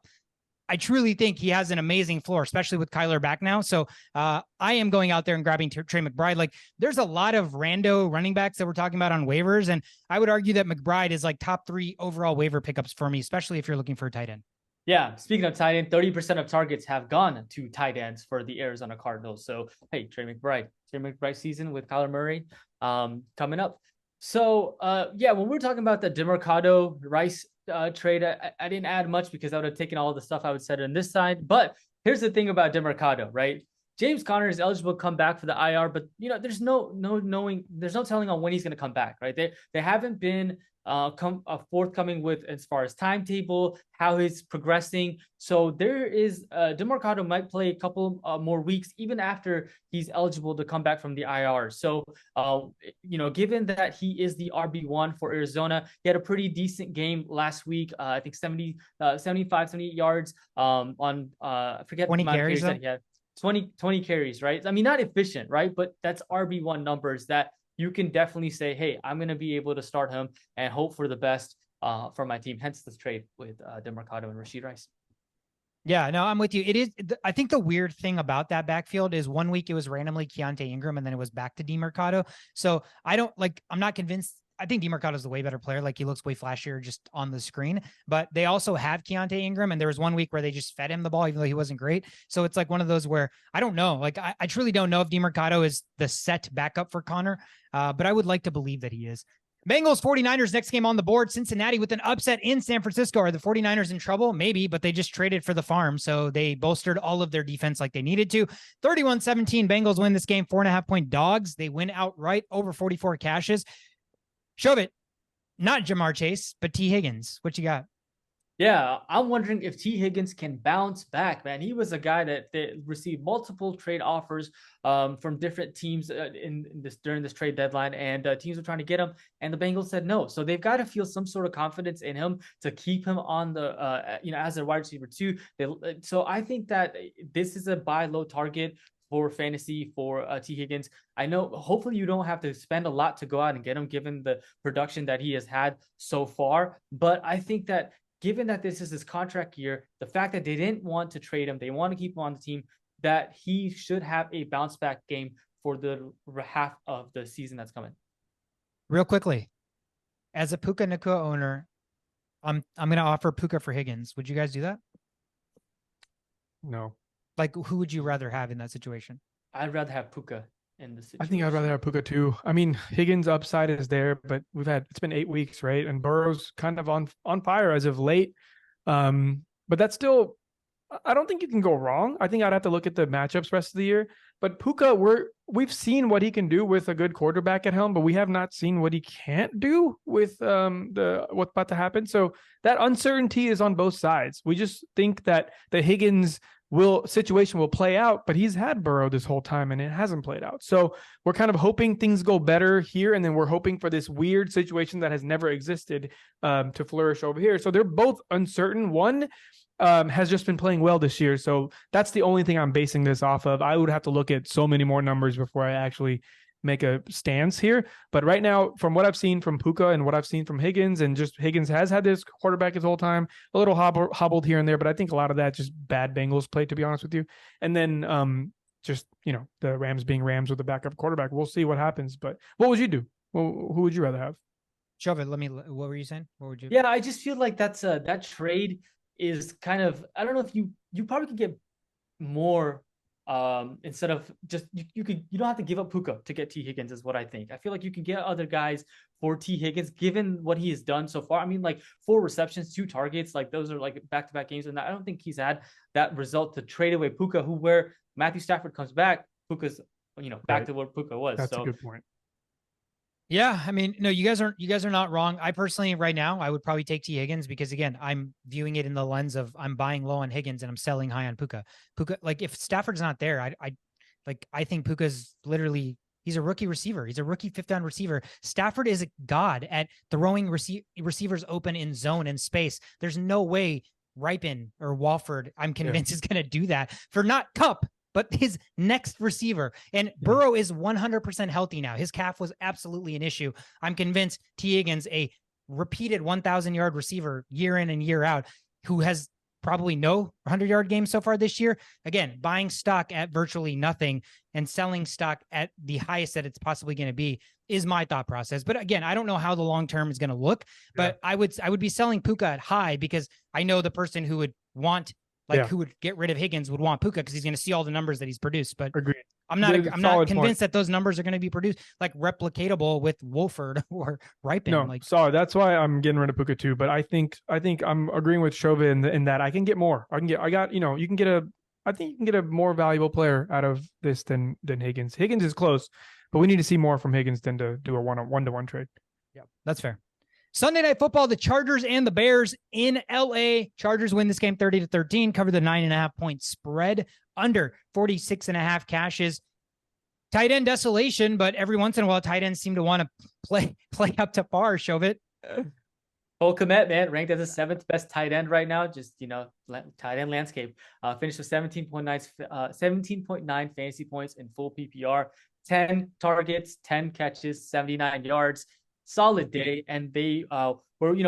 I truly think he has an amazing floor, especially with Kyler back now. So I am going out there and grabbing Trey McBride. Like, there's a lot of rando running backs that we're talking about on waivers. And I would argue that McBride is like top 3 overall waiver pickups for me, especially if you're looking for a tight end. Yeah, speaking of tight end, 30% of targets have gone to tight ends for the Arizona Cardinals. So, hey, Trey McBride season with Kyler Murray coming up. So, when we're talking about the DeMarcado Rice trade, I didn't add much because I would have taken all the stuff I would said on this side. But here's the thing about DeMarcado, right? James Conner is eligible to come back for the IR, but there's no telling on when he's going to come back, right? They haven't been forthcoming with as far as timetable, how he's progressing. So there is DeMarcado might play a couple more weeks even after he's eligible to come back from the IR. So given that he is the RB1 for Arizona, he had a pretty decent game last week. I think 78 yards on I forget 20 the amount carries of carries that he had. 20 carries, right? I mean, not efficient, right? But that's RB1 numbers that you can definitely say, hey, I'm going to be able to start him and hope for the best for my team. Hence this trade with DeMarcado and Rashid Rice. Yeah, no, I'm with you. It is. I think the weird thing about that backfield is 1 week it was randomly Keontae Ingram and then it was back to DeMarcado. So I'm not convinced. I think DeMarcado is the way better player. Like, he looks way flashier just on the screen, but they also have Keontae Ingram. And there was 1 week where they just fed him the ball, even though he wasn't great. So it's like one of those where I don't know, like I truly don't know if DeMarcado is the set backup for Connor. But I would like to believe that he is. Bengals 49ers next game on the board. Cincinnati with an upset in San Francisco. Are the 49ers in trouble? Maybe, but they just traded for the farm. So they bolstered all of their defense like they needed to. 31-17 Bengals win this game, 4.5-point dogs. They win outright over 44 cashes. Shove it. Not Jamar Chase, but T. Higgins. What you got? Yeah, I'm wondering if T. Higgins can bounce back, man. He was a guy that received multiple trade offers from different teams during this trade deadline, and teams were trying to get him, and the Bengals said no. So they've got to feel some sort of confidence in him to keep him on the as a wide receiver too. So I think that this is a buy low target for fantasy for T. Higgins. I know hopefully you don't have to spend a lot to go out and get him given the production that he has had so far. But I think that given that this is his contract year, the fact that they didn't want to trade him, they want to keep him on the team, that he should have a bounce back game for the half of the season that's coming. Real quickly, as a Puka Nacua owner, I'm going to offer Puka for Higgins. Would you guys do that? No. Like, who would you rather have in that situation? I'd rather have Puka in this situation. I think I'd rather have Puka too. I mean, Higgins' upside is there, but it's been 8 weeks, right? And Burrow's kind of on fire as of late. But that's still, I don't think you can go wrong. I think I'd have to look at the matchups rest of the year. But Puka, we've seen what he can do with a good quarterback at helm, but we have not seen what he can't do with what's about to happen. So that uncertainty is on both sides. We just think that the Higgins situation will play out, but he's had Burrow this whole time and it hasn't played out. So we're kind of hoping things go better here, and then we're hoping for this weird situation that has never existed to flourish over here. So they're both uncertain. One has just been playing well this year. So that's the only thing I'm basing this off of. I would have to look at so many more numbers before I actually make a stance here. But right now, from what I've seen from Puka and what I've seen from Higgins, and just Higgins has had this quarterback his whole time, a little hobbled here and there, but I think a lot of that just bad Bengals play, to be honest with you. And then just, the Rams being Rams with the backup quarterback. We'll see what happens. But what would you do? Well, who would you rather have? Shove it. What were you saying? What would you? Yeah, I just feel like that trade is kind of, I don't know if you probably could get more instead of just you don't have to give up Puka to get T. Higgins is what I think. I feel like you can get other guys for T. Higgins given what he has done so far. I mean, like 4 receptions, 2 targets, like those are like back-to-back games, and I don't think he's had that result to trade away Puka, where Matthew Stafford comes back, Puka's back to what Puka was. That's a good point. Yeah, I mean, no, you guys are not wrong. I personally, right now, I would probably take T. Higgins because, again, I'm viewing it in the lens of I'm buying low on Higgins and I'm selling high on Puka. Like, if Stafford's not there, I think Puka's literally, he's a rookie receiver. He's a rookie 5th-round receiver. Stafford is a god at throwing receivers open in zone and space. There's no way Ripon or Walford, I'm convinced, is going to do that for not Kupp, but his next receiver. And Burrow is 100% healthy now. His calf was absolutely an issue. I'm convinced T. Higgins, a repeated 1,000-yard receiver year in and year out, who has probably no 100-yard games so far this year. Again, buying stock at virtually nothing and selling stock at the highest that it's possibly going to be is my thought process. But again, I don't know how the long-term is going to look, but I would be selling Puka at high because I know the person who would want who would get rid of Higgins would want Puka because he's going to see all the numbers that he's produced. But agreed. I'm not convinced that those numbers are going to be produced like replicatable with Wolford or Ripon. No, sorry. That's why I'm getting rid of Puka too. But I think I'm agreeing with Shova in that I can get more. I think you can get a more valuable player out of this than Higgins. Higgins is close, but we need to see more from Higgins than to do a one-to-one trade. Yeah, that's fair. Sunday Night Football, the Chargers and the Bears in LA. Chargers win this game 30-13, cover the 9.5-point spread, under 46.5 cashes. Tight end desolation, but every once in a while, tight ends seem to want to play up to par. Shovit. Cole Kmet, man, ranked as the 7th best tight end right now. Just, tight end landscape. Finished with 17.9 fantasy points in full PPR, 10 targets, 10 catches, 79 yards. Solid day, and they were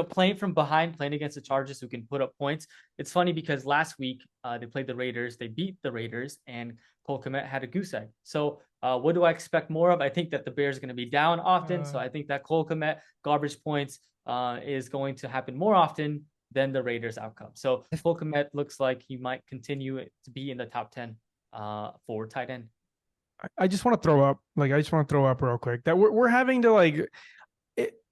playing from behind, playing against the Chargers who can put up points. It's funny because last week they played the Raiders, they beat the Raiders, and Cole Kmet had a goose egg. So what do I expect more of? I think that the Bears are going to be down often, so I think that Cole Kmet garbage points is going to happen more often than the Raiders outcome. So Cole Kmet looks like he might continue to be in the top 10 for tight end. I just want to throw up real quick that we're having to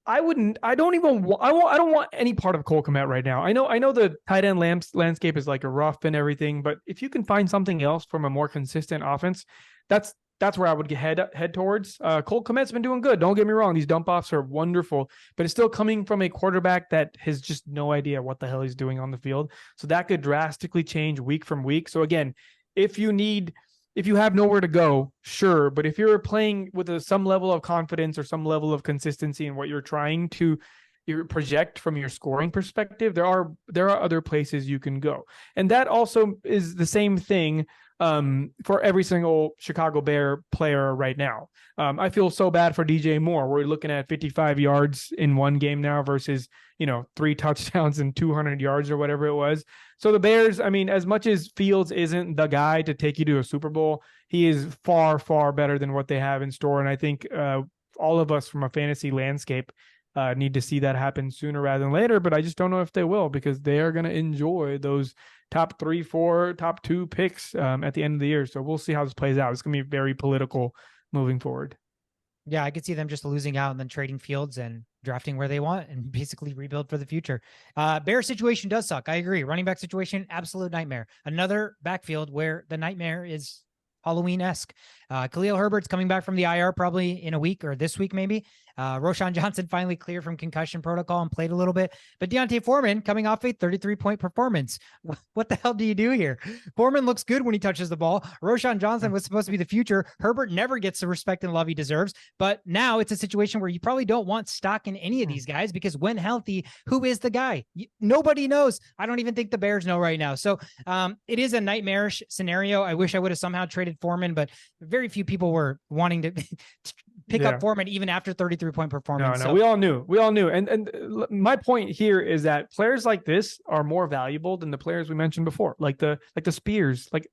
I don't want any part of Cole Kmet right now. I know the tight end landscape is like a rough and everything, but if you can find something else from a more consistent offense, that's where I would head towards. Cole Kmet's been doing good. Don't get me wrong. These dump offs are wonderful, but it's still coming from a quarterback that has just no idea what the hell he's doing on the field. So that could drastically change week from week. So again, if you have nowhere to go, sure. But if you're playing with some level of confidence or some level of consistency in what you're trying to project from your scoring perspective, there are other places you can go. And that also is the same thing for every single Chicago Bear player right now. I feel so bad for DJ Moore. We're looking at 55 yards in one game now versus 3 touchdowns and 200 yards or whatever it was. So the Bears, I mean, as much as Fields isn't the guy to take you to a Super Bowl, he is far, far better than what they have in store. And I think all of us from a fantasy landscape need to see that happen sooner rather than later. But I just don't know if they will, because they are going to enjoy those top 3, 4, top 2 picks at the end of the year. So we'll see how this plays out. It's going to be very political moving forward. Yeah, I could see them just losing out and then trading Fields and drafting where they want and basically rebuild for the future. Bear situation does suck. I agree. Running back situation, absolute nightmare. Another backfield where the nightmare is Halloween-esque. Khalil Herbert's coming back from the IR probably in a week or this week maybe. Roshan Johnson finally cleared from concussion protocol and played a little bit. But Deontay Foreman coming off a 33-point performance. What the hell do you do here? Foreman looks good when he touches the ball. Roshan Johnson was supposed to be the future. Herbert never gets the respect and love he deserves. But now it's a situation where you probably don't want stock in any of these guys because when healthy, who is the guy? Nobody knows. I don't even think the Bears know right now. So it is a nightmarish scenario. I wish I would have somehow traded Foreman, but very few people were wanting to pick up Foreman even after 33-point performance. No, we all knew. And my point here is that players like this are more valuable than the players we mentioned before, like the Spears. Like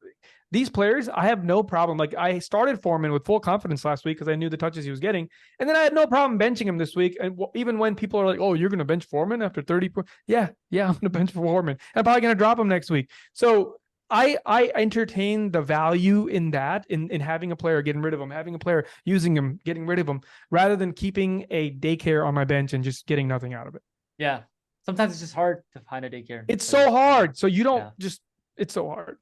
these players, I have no problem. Like I started Foreman with full confidence last week because I knew the touches he was getting, and then I had no problem benching him this week. And even when people are like, "Oh, you're going to bench Foreman after 30," yeah, I'm going to bench Foreman. I'm probably going to drop him next week. So I entertain the value in that, in having a player, getting rid of him, having a player, using him, getting rid of him, rather than keeping a daycare on my bench and just getting nothing out of it. Yeah. Sometimes it's just hard to find a daycare. It's so hard. So you don't it's so hard.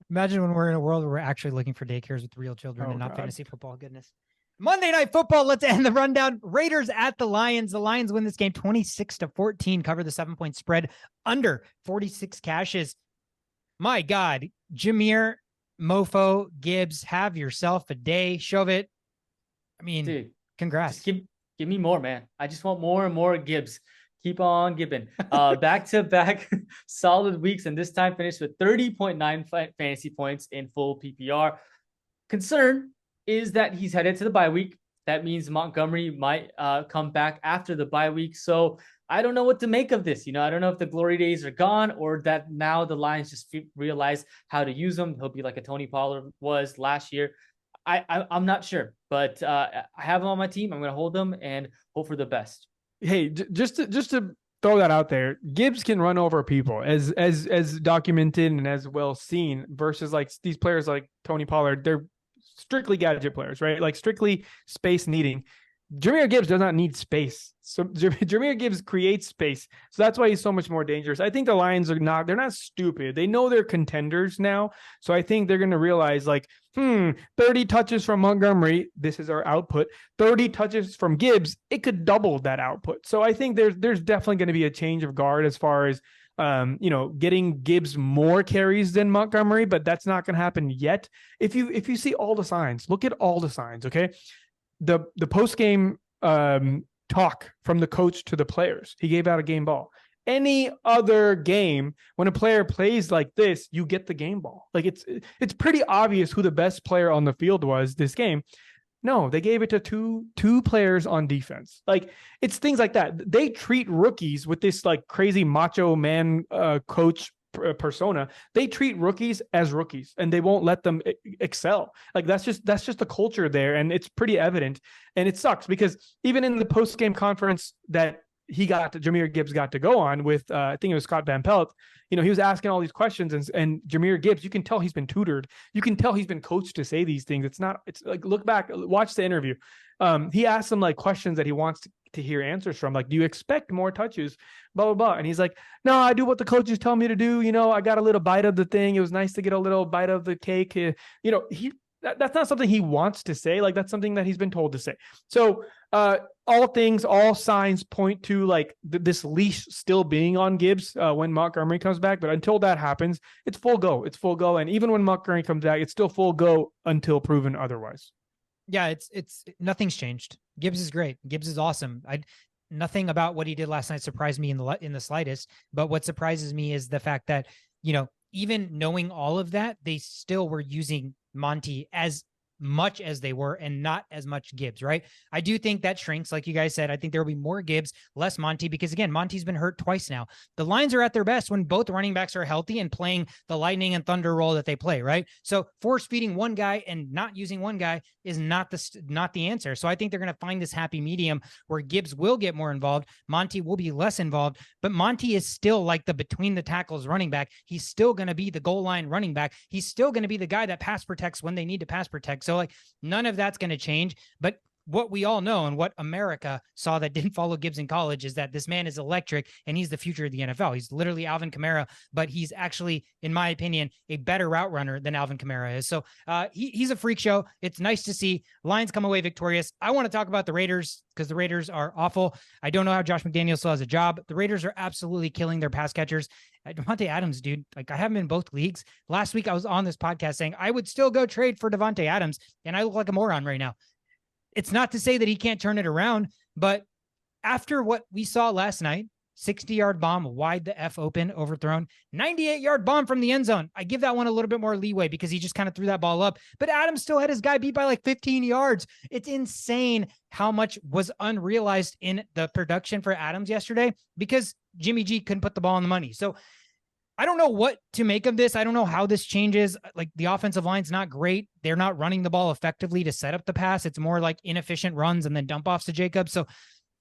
Imagine when we're in a world where we're actually looking for daycares with real children and not fantasy football. Goodness. Monday Night Football. Let's end the rundown. Raiders at the Lions. The Lions win this game 26-14, cover the 7-point spread under 46 cashes. My God, Jameer, Mofo, Gibbs, have yourself a day. Shove it. I mean, dude, congrats. Give me more, man. I just want more and more Gibbs. Keep on giving. Back-to-back solid weeks, and this time finished with 30.9 fantasy points in full PPR. Concern is that he's headed to the bye week. That means Montgomery might come back after the bye week. So I don't know what to make of this. I don't know if the glory days are gone or that now the Lions just realize how to use him. He'll be like a Tony Pollard was last year. I'm not sure, but I have him on my team. I'm going to hold him and hope for the best. Hey, just to throw that out there, Gibbs can run over people as documented and as well seen versus like these players like Tony Pollard. They're strictly gadget players, right? Like strictly space needing. Jahmyr Gibbs does not need space. So Jahmyr Gibbs creates space. So that's why he's so much more dangerous. I think the Lions they're not stupid. They know they're contenders now. So I think they're going to realize 30 touches from Montgomery. This is our output. 30 touches from Gibbs. It could double that output. So I think there's definitely going to be a change of guard as far as, getting Gibbs more carries than Montgomery, but that's not going to happen yet. If you see all the signs, look at all the signs. Okay. The post-game talk from the coach to the players, he gave out a game ball. Any other game, when a player plays like this, you get the game ball. Like it's pretty obvious who the best player on the field was this game. No, they gave it to two players on defense. Like it's things like that. They treat rookies with this like crazy macho man coach persona. They treat rookies as rookies and they won't let them excel. Like that's just the culture there, and it's pretty evident. And it sucks because even in the post-game conference that Jahmyr Gibbs got to go on with I think it was Scott Van Pelt, he was asking all these questions, and Jahmyr Gibbs, you can tell he's been tutored. You can tell he's been coached to say these things. It's like, look back, watch the interview. He asked them like questions that he wants to hear answers from. Like, do you expect more touches? Blah, blah, blah. And he's like, no, I do what the coaches tell me to do. I got a little bite of the thing. It was nice to get a little bite of the cake. That's not something he wants to say. Like, that's something that he's been told to say. So all signs point to like this leash still being on Gibbs when Montgomery comes back. But until that happens, it's full go. It's full go. And even when Montgomery comes back, it's still full go until proven otherwise. Yeah, it's nothing's changed. Gibbs is great. Gibbs is awesome. Nothing about what he did last night surprised me in the slightest. But what surprises me is the fact that, even knowing all of that, they still were using Monty as much as they were and not as much Gibbs, right? I do think that shrinks. Like you guys said, I think there will be more Gibbs, less Monty, because again, Monty's been hurt twice now. The Lions are at their best when both running backs are healthy and playing the lightning and thunder role that they play, right? So force feeding one guy and not using one guy is not the answer. So I think they're going to find this happy medium where Gibbs will get more involved. Monty will be less involved, but Monty is still like the between the tackles running back. He's still going to be the goal line running back. He's still going to be the guy that pass protects when they need to pass protect. So like none of that's going to change, but what we all know and what America saw that didn't follow Gibbs in college is that this man is electric and he's the future of the NFL. He's literally Alvin Kamara, but he's actually, in my opinion, a better route runner than Alvin Kamara is. So he's a freak show. It's nice to see Lions come away victorious. I want to talk about the Raiders because the Raiders are awful. I don't know how Josh McDaniels still has a job. The Raiders are absolutely killing their pass catchers. Davante Adams, dude, like I have him in both leagues. Last week I was on this podcast saying I would still go trade for Davante Adams, and I look like a moron right now. It's not to say that he can't turn it around, but after what we saw last night, 60-yard bomb, wide the F open, overthrown, 98-yard bomb from the end zone. I give that one a little bit more leeway because he just kind of threw that ball up, but Adams still had his guy beat by like 15 yards. It's insane how much was unrealized in the production for Adams yesterday because Jimmy G couldn't put the ball on the money. So I don't know what to make of this. I don't know how this changes. Like the offensive line's not great. They're not running the ball effectively to set up the pass. It's more like inefficient runs and then dump offs to Jacobs. So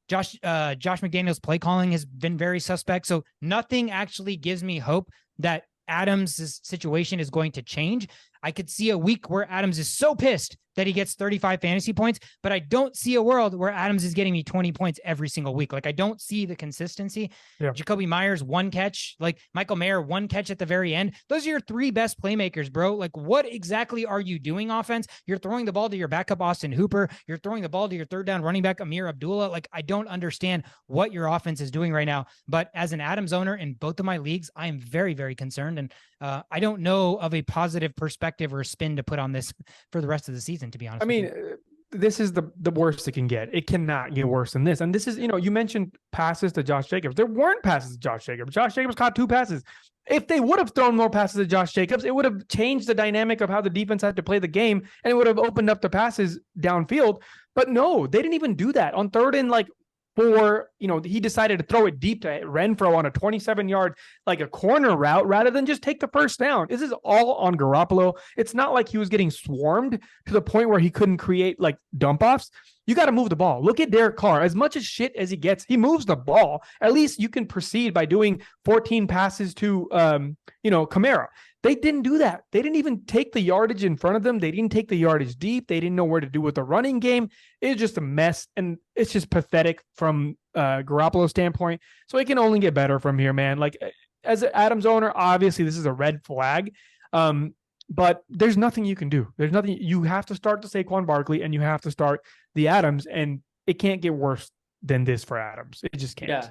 Josh McDaniels' play calling has been very suspect. So nothing actually gives me hope that Adams' situation is going to change. I could see a week where Adams is so pissed that he gets 35 fantasy points, but I don't see a world where Adams is getting me 20 points every single week. Like I don't see the consistency. Yeah. Jacoby Myers, one catch, like Michael Mayer, one catch at the very end. Those are your three best playmakers, bro. Like what exactly are you doing offense? You're throwing the ball to your backup, Austin Hooper. You're throwing the ball to your third down running back, Amir Abdullah. Like I don't understand what your offense is doing right now, but as an Adams owner in both of my leagues, I am very, very concerned. And I don't know of a positive perspective or spin to put on this for the rest of the season, to be honest. I mean, this is the worst it can get. It cannot get worse than this. And this is, you mentioned passes to Josh Jacobs. There weren't passes to Josh Jacobs. Josh Jacobs caught 2 passes. If they would have thrown more passes to Josh Jacobs, it would have changed the dynamic of how the defense had to play the game, and it would have opened up the passes downfield. But no, they didn't even do that. On third and like 4, he decided to throw it deep to Renfro on a 27-yard, like a corner route, rather than just take the first down. This is all on Garoppolo. It's not like he was getting swarmed to the point where he couldn't create like dump offs. You got to move the ball. Look at Derek Carr. As much as shit as he gets, he moves the ball. At least you can proceed by doing 14 passes to, Kamara. They didn't do that. They didn't even take the yardage in front of them. They didn't take the yardage deep. They didn't know where to do with the running game. It was just a mess, and it's just pathetic from Garoppolo's standpoint. So it can only get better from here, man. Like as an Adams owner, obviously this is a red flag, but there's nothing you can do. There's nothing. You have to start the Saquon Barkley, and you have to start the Adams, and it can't get worse than this for Adams. It just can't. Yeah.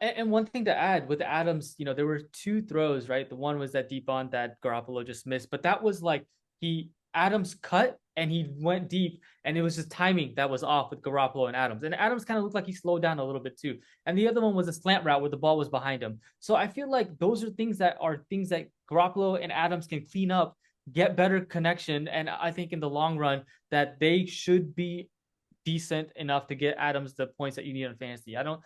And one thing to add with Adams, there were 2 throws, right? The one was that deep on that Garoppolo just missed, but that was like Adams cut and he went deep, and it was just timing that was off with Garoppolo and Adams. And Adams kind of looked like he slowed down a little bit too. And the other one was a slant route where the ball was behind him. So I feel like those are things that Garoppolo and Adams can clean up, get better connection. And I think in the long run that they should be decent enough to get Adams the points that you need on fantasy. I don't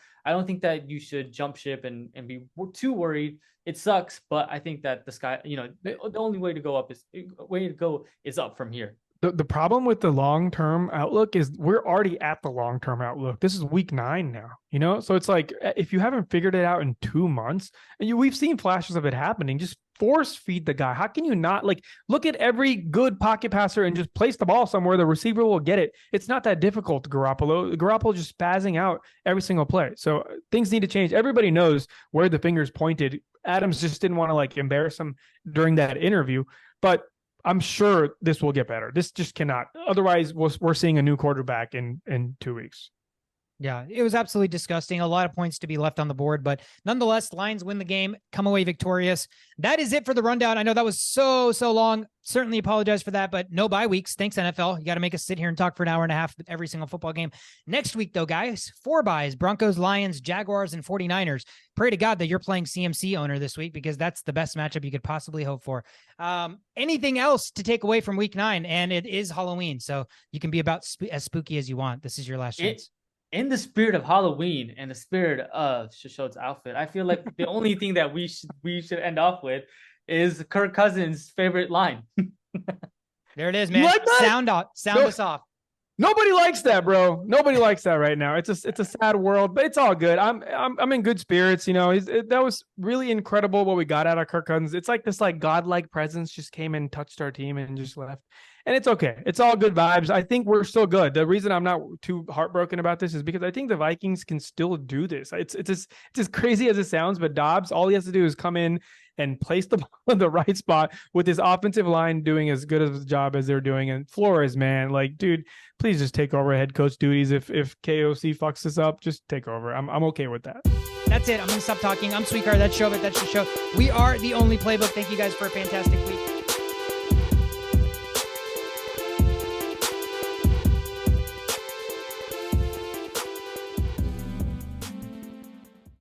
think that you should jump ship and be too worried. It sucks, but I think that the only way to go is up from here. The problem with the long-term outlook is we're already at the long-term outlook. This is week 9 now, so it's like, if you haven't figured it out in 2 months, and we've seen flashes of it happening, just force feed the guy. How can you not look at every good pocket passer and just place the ball somewhere the receiver will get it? It's not that difficult to Garoppolo just spazzing out every single play. So things need to change. Everybody knows where the finger's pointed. Adams just didn't want to embarrass him during that interview, but I'm sure this will get better. This just cannot. Otherwise, we're seeing a new quarterback in 2 weeks. Yeah, it was absolutely disgusting. A lot of points to be left on the board, but nonetheless, Lions win the game, come away victorious. That is it for the rundown. I know that was so long. Certainly apologize for that, but no bye weeks. Thanks, NFL. You got to make us sit here and talk for an hour and a half with every single football game. Next week, though, guys, 4 byes: Broncos, Lions, Jaguars, and 49ers. Pray to God that you're playing CMC owner this week, because that's the best matchup you could possibly hope for. Anything else to take away from week 9? And it is Halloween, so you can be about as spooky as you want. This is your last chance. In the spirit of Halloween and the spirit of Shishot's outfit, I feel like the only thing that we should end off with is Kirk Cousins' favorite line. There it is, man. Like sound us off. Nobody likes that, bro. Nobody likes that right now. It's a sad world, but it's all good. I'm in good spirits. That was really incredible what we got out of Kirk Cousins. It's like this godlike presence just came and touched our team and just left. And it's okay. It's all good vibes. I think we're still good. The reason I'm not too heartbroken about this is because I think the Vikings can still do this. It's as crazy as it sounds, but Dobbs, all he has to do is come in and place the ball in the right spot with his offensive line doing as good of a job as they're doing. And Flores, man, like, dude, please just take over head coach duties. If KOC fucks this up, just take over. I'm okay with that. That's it. I'm going to stop talking. I'm Sweetcar. That's Show, but that's the show. We are the only playbook. Thank you guys for a fantastic week.